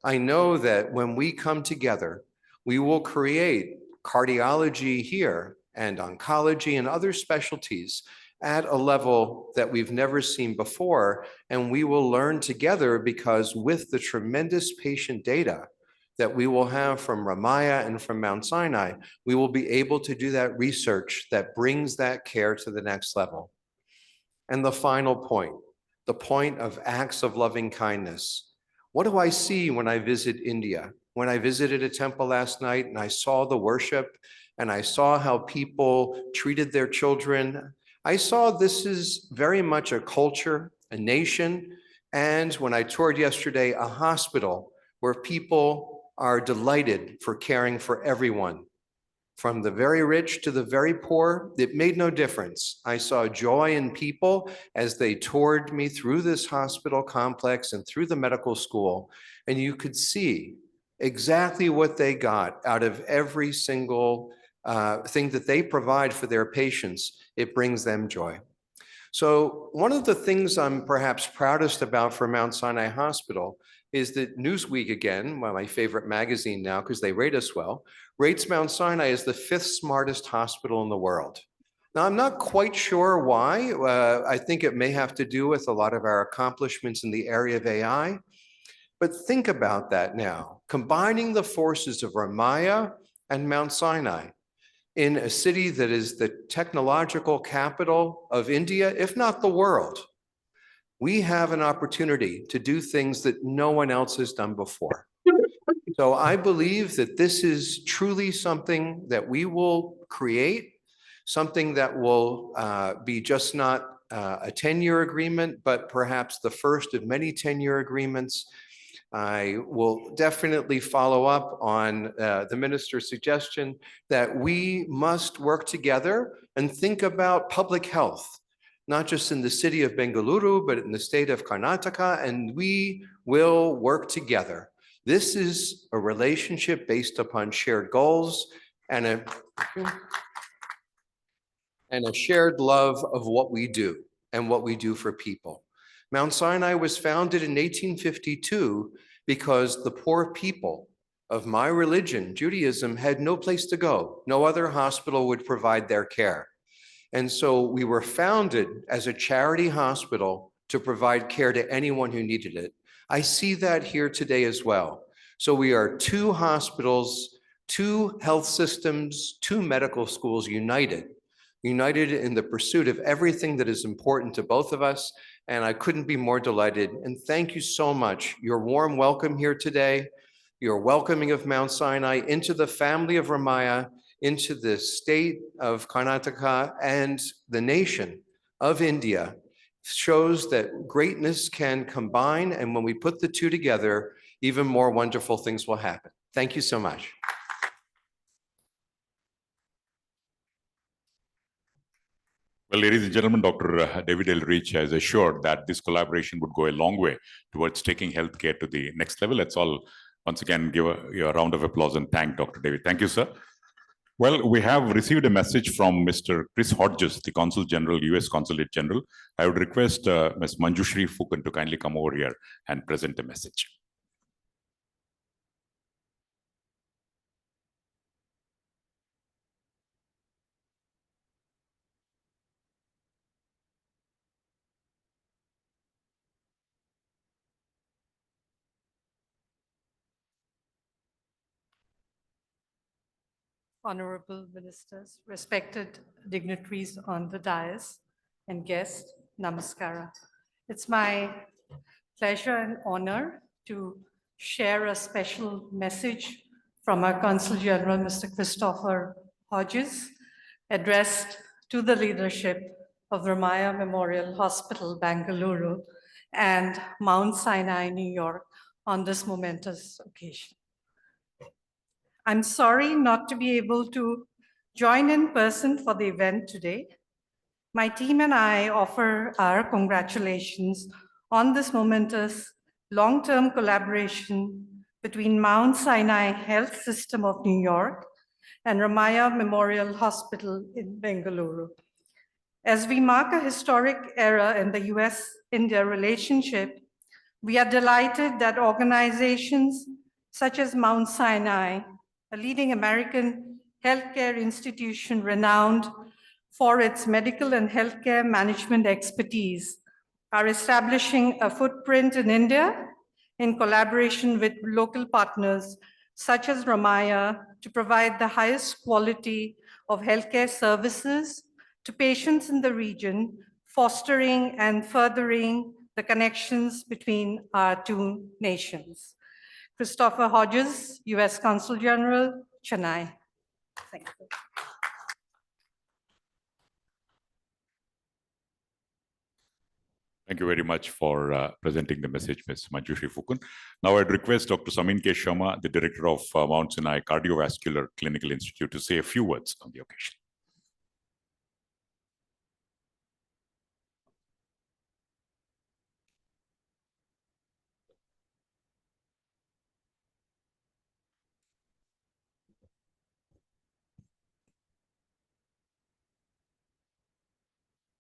I know that when we come together, we will create cardiology here and oncology and other specialties at a level that we've never seen before. And we will learn together because with the tremendous patient data that we will have from Ramaaiah and from Mount Sinai, we will be able to do that research that brings that care to the next level. And the final point, the point of acts of loving kindness. What do I see when I visit India? When I visited a temple last night and I saw the worship and I saw how people treated their children, I saw this is very much a culture, a nation, and when I toured yesterday, a hospital where people are delighted for caring for everyone. From the very rich to the very poor, it made no difference. I saw joy in people as they toured me through this hospital complex and through the medical school, and you could see exactly what they got out of every single thing that they provide for their patients. It brings them joy. So one of the things I'm perhaps proudest about for Mount Sinai Hospital is that Newsweek, again, my favorite magazine now because they rate us well, rates Mount Sinai as the 5th smartest hospital in the world. Now, I'm not quite sure why. I think it may have to do with a lot of our accomplishments in the area of AI. But think about that now, combining the forces of Ramaaiah and Mount Sinai in a city that is the technological capital of India, if not the world. We have an opportunity to do things that no one else has done before. So I believe that this is truly something that we will create, something that will be just not a 10-year agreement, but perhaps the first of many 10-year agreements. I will definitely follow up on the minister's suggestion that we must work together and think about public health, not just in the city of Bengaluru, but in the state of Karnataka, and we will work together. This is a relationship based upon shared goals and and a shared love of what we do and what we do for people. Mount Sinai was founded in 1852 because the poor people of my religion, Judaism, had no place to go. No other hospital would provide their care. And so we were founded as a charity hospital to provide care to anyone who needed it. I see that here today as well. So we are two hospitals, two health systems, two medical schools united in the pursuit of everything that is important to both of us. And I couldn't be more delighted. And thank you so much. Your warm welcome here today, your welcoming of Mount Sinai into the family of Ramaaiah, into the state of Karnataka and the nation of India shows that greatness can combine. And when we put the two together, even more wonderful things will happen. Thank you so much. Well, ladies and gentlemen, Dr. David Elrich has assured that this collaboration would go a long way towards taking healthcare to the next level. Let's all once again give a round of applause and thank Dr. David. Thank you, sir. Well, we have received a message from Mr. Chris Hodges, the Consul General, US Consulate General. I would request Ms. Manjushri Fukan to kindly come over here and present the message. Honorable ministers, respected dignitaries on the dais, and guests, namaskara. It's my pleasure and honor to share a special message from our Consul General, Mr. Christopher Hodges, addressed to the leadership of Ramaiah Memorial Hospital, Bengaluru, and Mount Sinai, New York, on this momentous occasion. I'm sorry not to be able to join in person for the event today. My team and I offer our congratulations on this momentous long-term collaboration between Mount Sinai Health System of New York and Ramaiah Memorial Hospital in Bengaluru. As we mark a historic era in the US-India relationship, we are delighted that organizations such as Mount Sinai, a leading American healthcare institution renowned for its medical and healthcare management expertise, are establishing a footprint in India in collaboration with local partners such as Ramaaiah to provide the highest quality of healthcare services to patients in the region, fostering and furthering the connections between our two nations. Christopher Hodges, US Consul General, Chennai. Thank you. Thank you very much for presenting the message, Ms. Manjushri Fukun. Now I'd request Dr. Samin K. Sharma, the director of Mount Sinai Cardiovascular Clinical Institute, to say a few words on the occasion.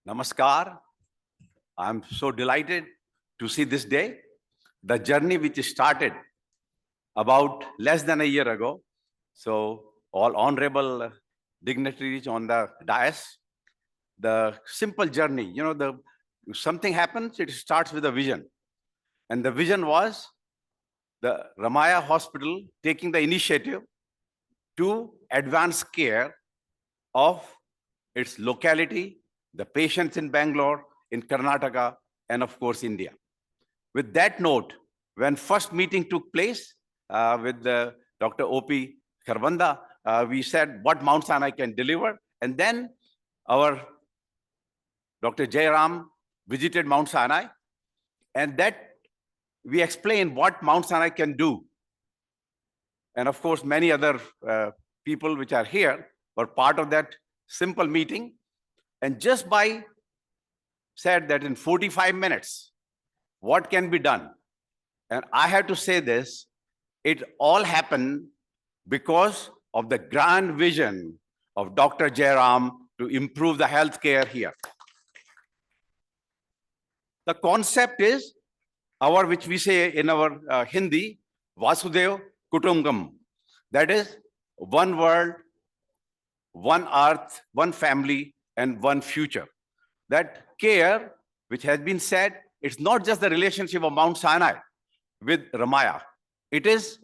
Namaskar. I'm so delighted to see this day, the journey which started about less than a year ago. So all honorable dignitaries on the dais, the simple journey, you know, something happens, it starts with a vision. And the vision was the Ramaaiah Hospital taking the initiative to advance care of its locality, the patients in Bangalore, in Karnataka, and of course, India. With that note, when first meeting took place with Dr. O.P. Kharbanda, we said what Mount Sinai can deliver. And then our Dr. Jairam visited Mount Sinai, and that we explained what Mount Sinai can do. And of course, many other people which are here were part of that simple meeting. And just by said that in 45 minutes, what can be done? And I have to say this, it all happened because of the grand vision of Dr. Jairam to improve the healthcare here. The concept is our, which we say in our Hindi, Vasudev Kutumbakam. That is one world, one earth, one family, and one future. That care, which has been said, it's not just the relationship of Mount Sinai with Ramaaiah. It is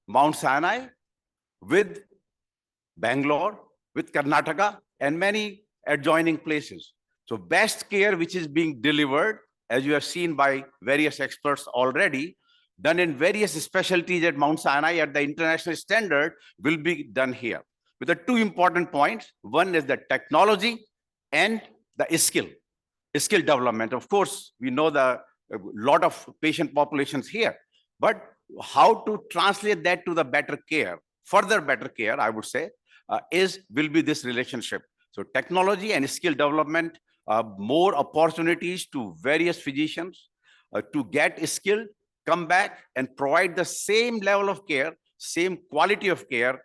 Mount Sinai with Bangalore, with Karnataka, and many adjoining places. So best care which is being delivered, as you have seen by various experts already, done in various specialties at Mount Sinai at the international standard, will be done here. With the two important points, one is the technology and the skill development. Of course, we know the lot of patient populations here, but how to translate that to the better care, further better care, I would say, will be this relationship. So technology and skill development, more opportunities to various physicians to get skilled, come back and provide the same level of care, same quality of care,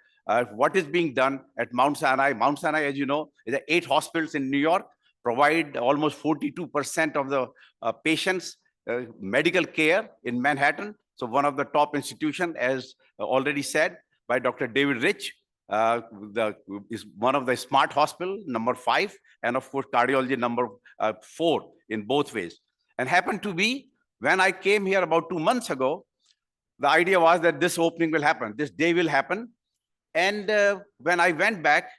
what is being done at Mount Sinai. Mount Sinai, as you know, is 8 hospitals in New York, provide almost 42% of the patients medical care in Manhattan. So one of the top institutions, as already said by Dr. David Rich, is one of the smart hospital, number 5, and of course, cardiology number 4 in both ways. And happened to be, when I came here about 2 months ago, the idea was that this opening will happen, this day will happen. And when I went back,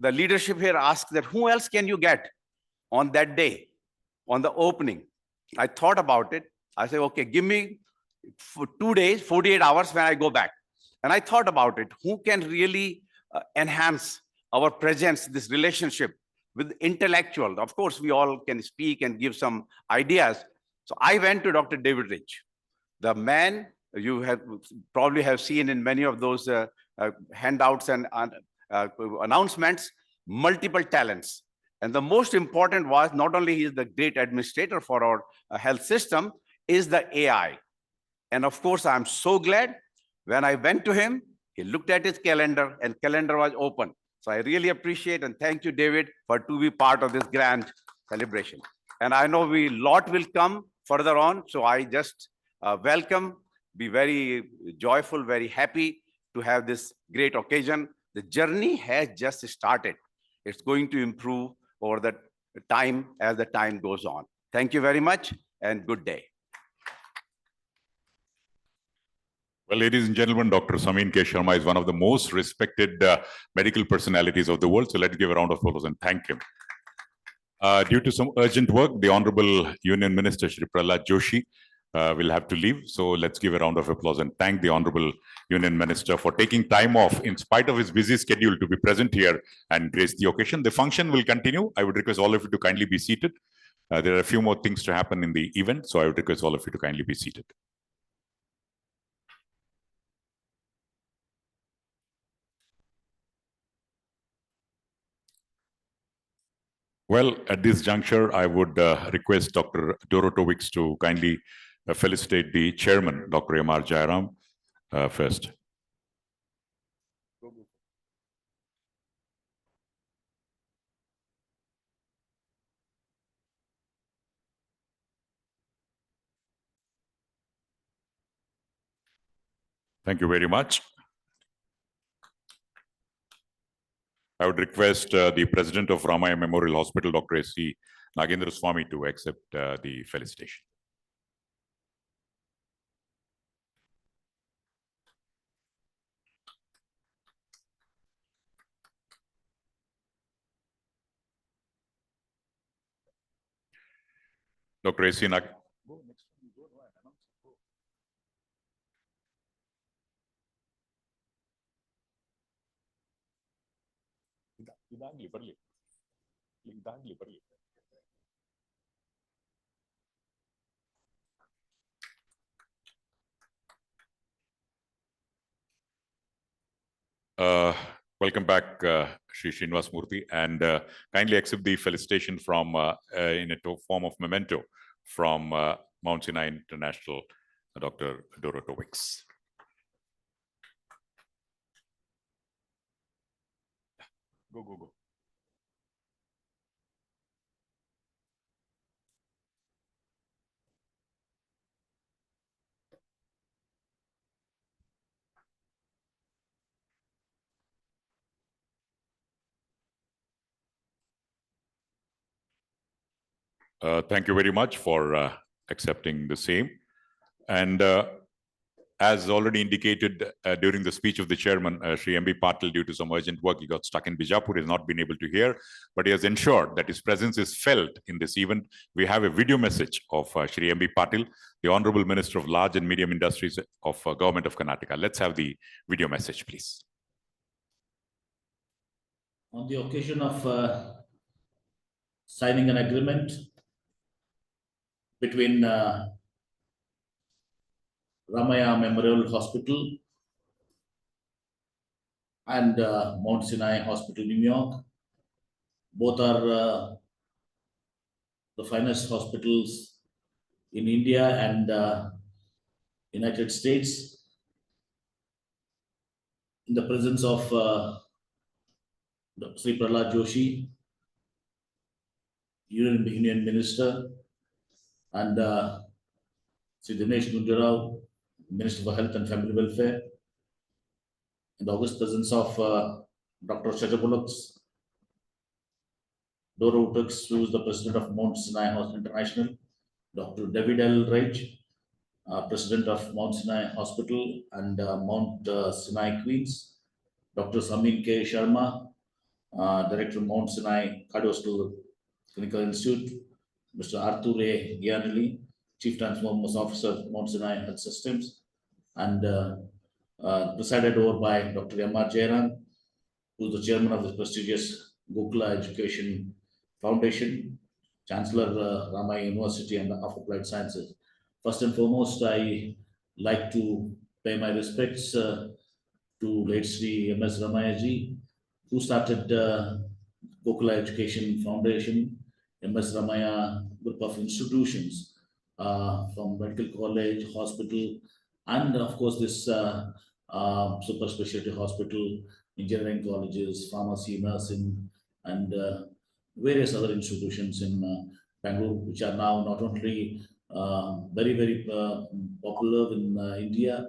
the leadership here asked that who else can you get on that day, on the opening? I thought about it. I said, okay, give me for 2 days, 48 hours when I go back. And I thought about it, who can really enhance our presence, this relationship with intellectual. Of course, we all can speak and give some ideas. So I went to Dr. David Rich, the man you have probably have seen in many of those handouts and announcements, multiple talents. And the most important was not only he is the great administrator for our health system, is the AI. And of course, I'm so glad when I went to him, he looked at his calendar and calendar was open. So I really appreciate and thank you, David, for to be part of this grand celebration. And I know lot will come further on. So I just welcome, be very joyful, very happy to have this great occasion. The journey has just started. It's going to improve over the time as the time goes on. Thank you very much and good day. Well, ladies and gentlemen, Dr. Samin K. Sharma is one of the most respected medical personalities of the world. So let's give a round of applause and thank him. Due to some urgent work, the Honorable Union Minister, Shri Prahlad Joshi, will have to leave. So let's give a round of applause and thank the Honorable Union Minister for taking time off in spite of his busy schedule to be present here and grace the occasion. The function will continue. I would request all of you to kindly be seated. There are a few more things to happen in the event, so I would request all of you to kindly be seated. Well, at this juncture, I would request Dr. Dorotowicz to kindly felicitate the chairman, Dr. M.R. Jairam, first. Thank you very much. I would request the president of Ramaiah Memorial Hospital, Dr. S.C. Nagendra Swami, to accept the felicitation. Dr. S.C. Welcome back, Sri Srinivas Murthy, and kindly accept the felicitation from in a form of memento from Mount Sinai International, Dr. Dorotowicz. Go. Thank you very much for accepting the same. And as already indicated during the speech of the chairman, Sri M.B. Patil, due to some urgent work, he got stuck in Bijapur, has not been able to hear, but he has ensured that his presence is felt in this event. We have a video message of Sri M.B. Patil, the Honorable Minister of Large and Medium Industries of Government of Karnataka. Let's have the video message, please. On the occasion of signing an agreement between Ramaiah Memorial Hospital and Mount Sinai Hospital, New York. Both are the finest hospitals in India and United States. In the presence of Sri Prahlad Joshi, Union Minister, and Sri Dinesh Gundu, Minister for Health and Family Welfare, in the august presence of Dr. Shajabulaks, Doro Utux, who is the president of Mount Sinai Hospital International, Dr. David L. Raj, president of Mount Sinai Hospital and Mount Sinai Queens, Dr. Samin K. Sharma, director of Mount Sinai Cardiovascular Clinical Institute, Mr. Arthur A. Gianelli, Chief Transformers Officer, Mount Sinai Health Systems, and presided over by Dr. M.R. Jairam, who is the chairman of the prestigious Gokula Education Foundation, Chancellor Ramaaiah University and of Applied Sciences. First and foremost, I like to pay my respects to late Sri M.S. Ramaaiah ji, who started Gokula Education Foundation, M.S. Ramaaiah group of institutions from medical college, hospital, and of course this super specialty hospital, engineering colleges, pharmacy, nursing, and various other institutions in Bengaluru, which are now not only very popular in India,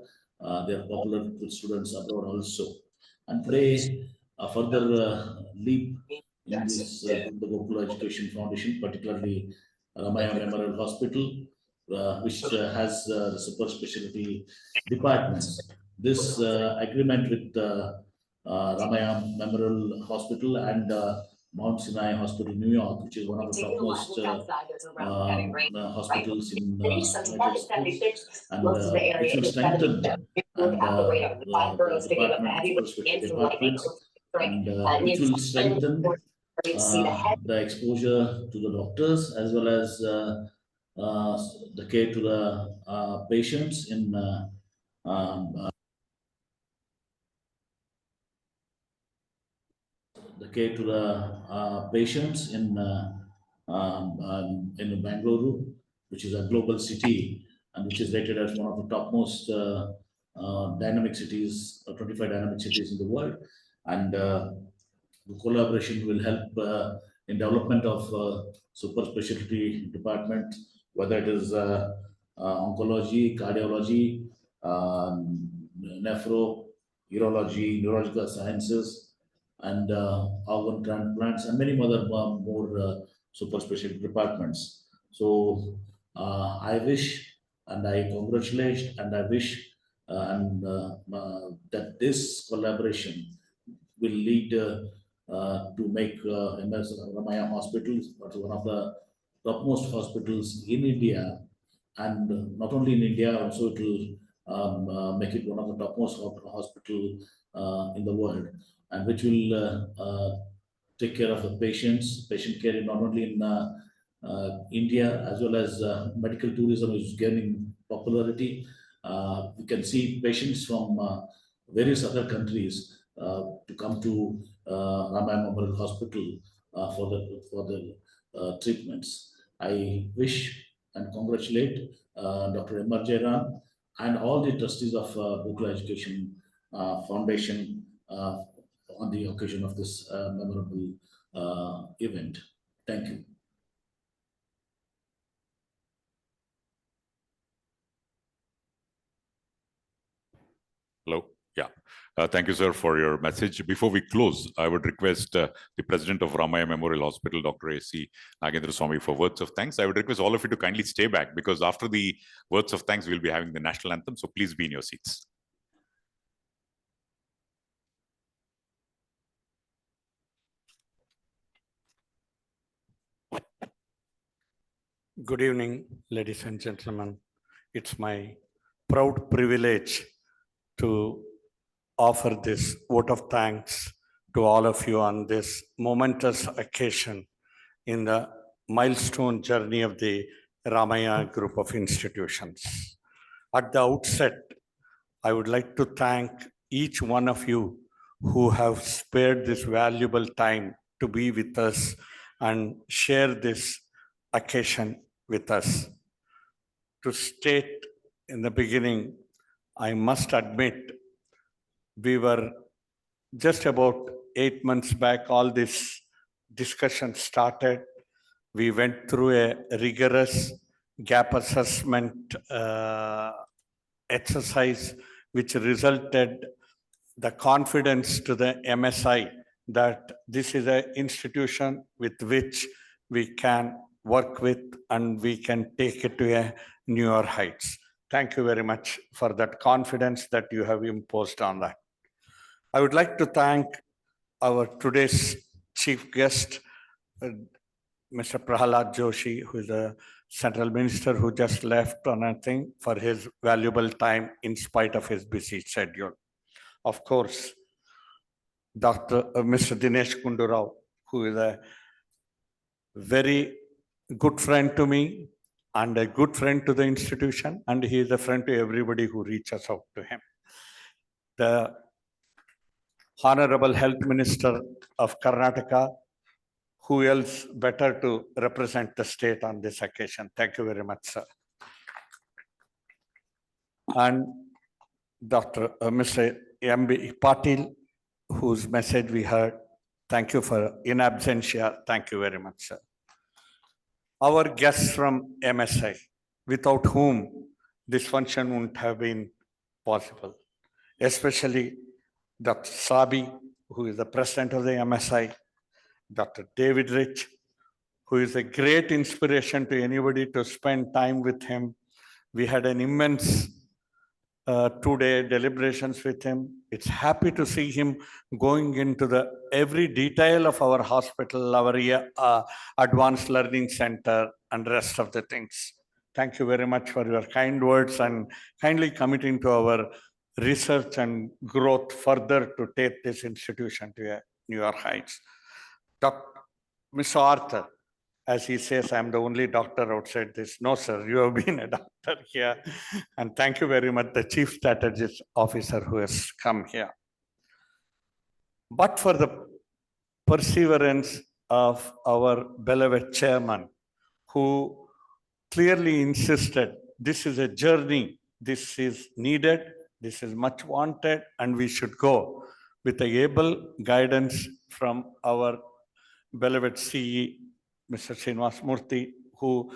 they are popular with students abroad also. And today, a further leap in this the Gokula Education Foundation, particularly Ramaiah Memorial Hospital, which has the super specialty departments. This agreement with Ramaiah Memorial Hospital and Mount Sinai Hospital, New York, which is one of the topmost hospitals in United States, and which will strengthen the departments, and which will strengthen the exposure to the doctors as well as the care to the patients in the care to the patients in Bengaluru, which is a global city and which is rated as one of the topmost dynamic cities, 25 dynamic cities in the world. And the collaboration will help in development of super specialty department, whether it is oncology, cardiology, nephro, urology, neurological sciences, and organ transplants, and many other more super specialty departments. So I wish and I congratulate and I wish that this collaboration will lead to make MS Ramaiah Hospital one of the topmost hospitals in India, and not only in India, also it will make it one of the topmost hospital in the world, and which will take care of the patients, patient care not only in India as well as medical tourism is gaining popularity. We can see patients from various other countries to come to Ramaiah Memorial Hospital for the treatments. I wish and congratulate Dr. M.R. Jairam and all the trustees of Gokula Education Foundation on the occasion of this memorable event. Thank you. Hello. Yeah. Thank you, sir, for your message. Before we close, I would request the President of Ramaiah Memorial Hospital, Dr. A.C. Nagendra Swamy, for words of thanks. I would request all of you to kindly stay back because after the words of thanks, we'll be having the national anthem. So please be in your seats. Good evening, ladies and gentlemen. It's my proud privilege to offer this vote of thanks to all of you on this momentous occasion in the milestone journey of the Ramaaiah group of institutions. At the outset, I would like to thank each one of you who have spared this valuable time to be with us and share this occasion with us. To state in the beginning, I must admit, we were just about 8 months back, all this discussion started. We went through a rigorous gap assessment exercise, which resulted the confidence to the MSI that this is an institution with which we can work with and we can take it to a newer heights. Thank you very much for that confidence that you have imposed on that. I would like to thank our today's chief guest, Mr. Prahalad Joshi, who is a central minister who just left on a thing, for his valuable time in spite of his busy schedule. Of course, Mr. Dinesh Gundu Rao, who is a very good friend to me and a good friend to the institution, and he is a friend to everybody who reaches out to him. The Honorable Health Minister of Karnataka, who else better to represent the state on this occasion? Thank you very much, sir. And Mr. M.B. Patil, whose message we heard. Thank you for in absentia. Thank you very much, sir. Our guests from MSI, without whom this function wouldn't have been possible, especially Dr. Sabi, who is the president of the MSI, Dr. David Rich, who is a great inspiration to anybody to spend time with him. We had an immense 2-day deliberations with him. It's happy to see him going into the every detail of our hospital, our advanced learning center, and rest of the things. Thank you very much for your kind words and kindly committing to our research and growth further to take this institution to newer heights. Mr. Arthur, as he says, I'm the only doctor outside this. No, sir, you have been a doctor here. And thank you very much, the Chief Strategist Officer who has come here. But for the perseverance of our beloved chairman, who clearly insisted this is a journey, this is needed, this is much wanted, and we should go with the able guidance from our beloved CE, Mr. Srinivas Murthy, who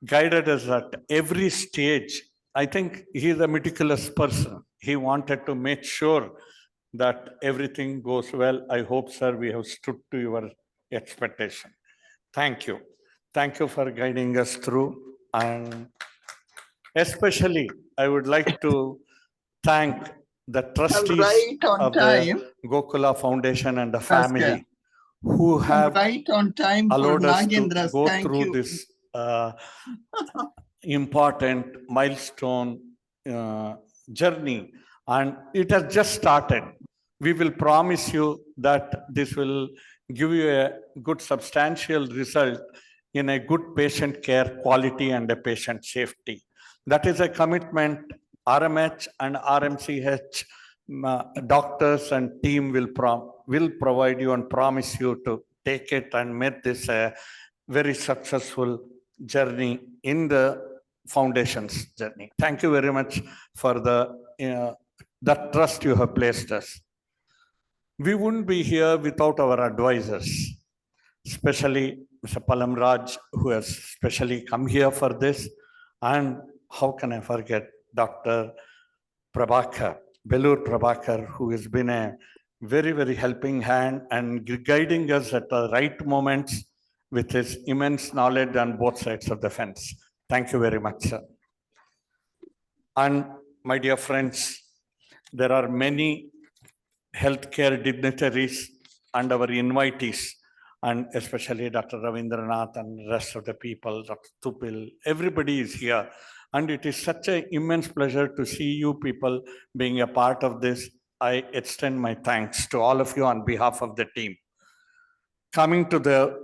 guided us at every stage. I think he is a meticulous person. He wanted to make sure that everything goes well. I hope, sir, we have stood to your expectation. Thank you. Thank you for guiding us through. And especially, I would like to thank the trustees of the Gokula Foundation and the family who have allowed us to go through this important milestone journey. And it has just started. We will promise you that this will give you a good substantial result in a good patient care quality and a patient safety. That is a commitment RMH and RMCH doctors and team will provide you and promise you to take it and make this a very successful journey in the foundation's journey. Thank you very much for the trust you have placed us. We wouldn't be here without our advisors, especially Mr. Palam Raj, who has specially come here for this. And how can I forget Dr. Prabhakar, Belur Prabhakar, who has been a very, very helping hand and guiding us at the right moments with his immense knowledge on both sides of the fence. Thank you very much, sir. And my dear friends, there are many healthcare dignitaries and our invitees, and especially Dr. Ravindranath and rest of the people, Dr. Tupil, everybody is here. And it is such an immense pleasure to see you people being a part of this. I extend my thanks to all of you on behalf of the team. Coming to the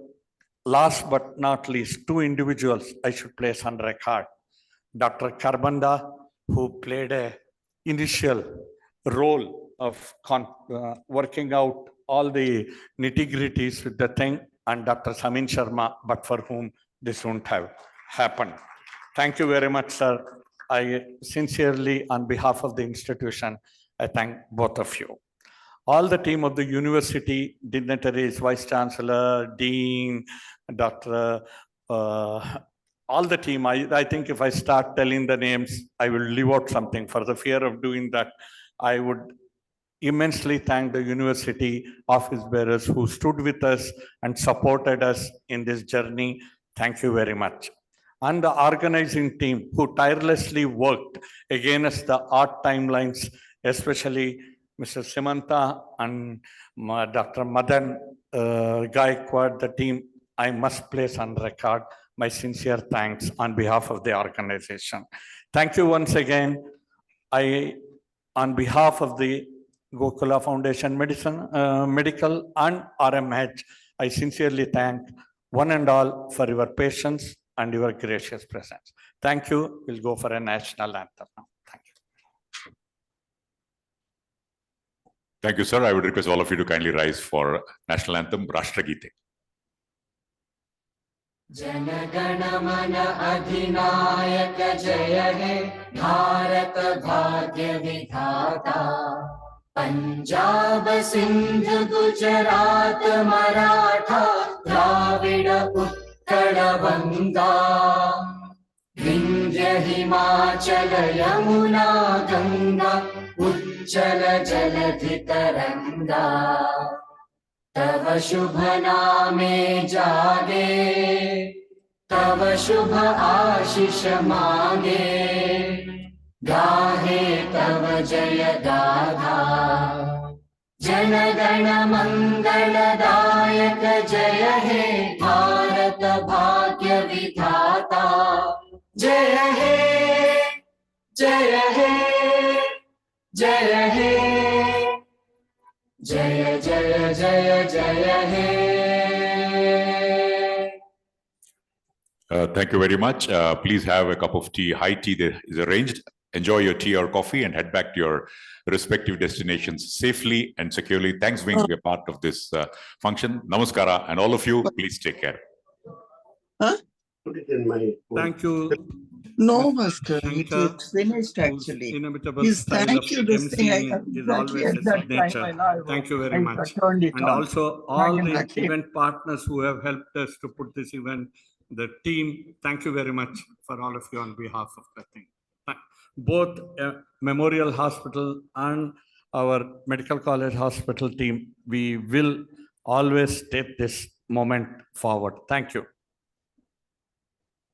last but not least, two individuals I should place on record. Dr. Karbanda, who played a initial role of working out all the nitty-gritties with the thing, and Dr. Samin Sharma, but for whom this wouldn't have happened. Thank you very much, sir. I sincerely, on behalf of the institution, I thank both of you. All the team of the university, dignitaries, Vice Chancellor, Dean, Dr. All the team, I think if I start telling the names, I will leave out something. For the fear of doing that, I would immensely thank the university office bearers who stood with us and supported us in this journey. Thank you very much. And the organizing team who tirelessly worked against the art timelines, especially Mr. Simanta and Dr. Madan Gaikwad, the team, I must place on record my sincere thanks on behalf of the organization. Thank you once again. On behalf of the Gokula Foundation Medical and RMH, I sincerely thank one and all for your patience and your gracious presence. Thank you. We'll go for a national anthem now. Thank you. Thank you, sir. I would request all of you to kindly rise for national anthem, Rashtragite. Janagana mana adhinayaka jaya he, Bharata bhagya vidhata. Punjab, Sindh, Gujarat, Maratha, Dravida, Uttara, Vanga. Vindhya, Himachala, Yamuna, Ganga, Ujjala, Jaladhi, Taranga. Tava Shubha Name Jage, Tava Shubha Ashish Mange. Gahe Tava Jaya Gadha, Janagana Mangala Dayaka Jaya He, Bharata Bhagya Vidhata. Jaya He, Jaya He, Jaya He, Jaya Jaya Jaya Jaya He. Thank you very much. Please have a cup of tea. High tea that is arranged. Enjoy your tea or coffee and head back to your respective destinations safely and securely. Thanks for being a part of this function. Namaskara, and all of you, please take care. Put it in my. Thank you. No, Master, it's finished actually. His thank you, this thing I have exactly at that time. Thank you very much. And also all the event partners who have helped us to put this event, the team, thank you very much for all of you on behalf of the thing. Both Memorial Hospital and our Medical College Hospital team, we will always take this moment forward. Thank you.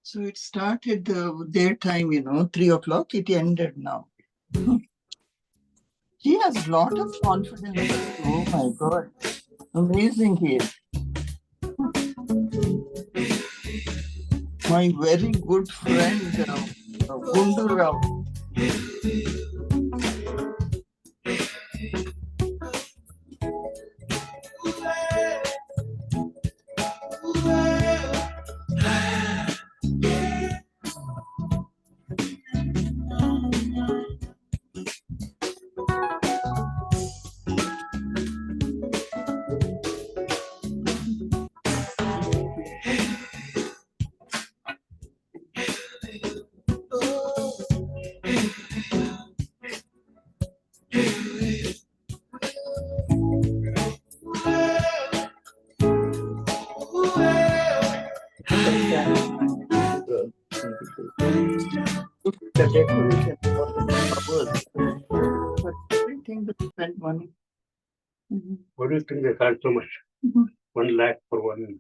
So it started their time, 3 o'clock, it ended now. He has a lot of confidence. Oh my God, amazing he is. My very good friend, Gundu Rao. The decoration of the flowers. do you think they charge so much? 1 lakh for one.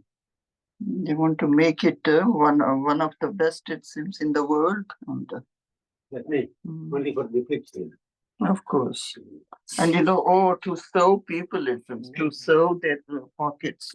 They want to make it one of the best, it seems, in the world. And, That means only for the fixed. of course. And to serve people, it seems, to serve their pockets.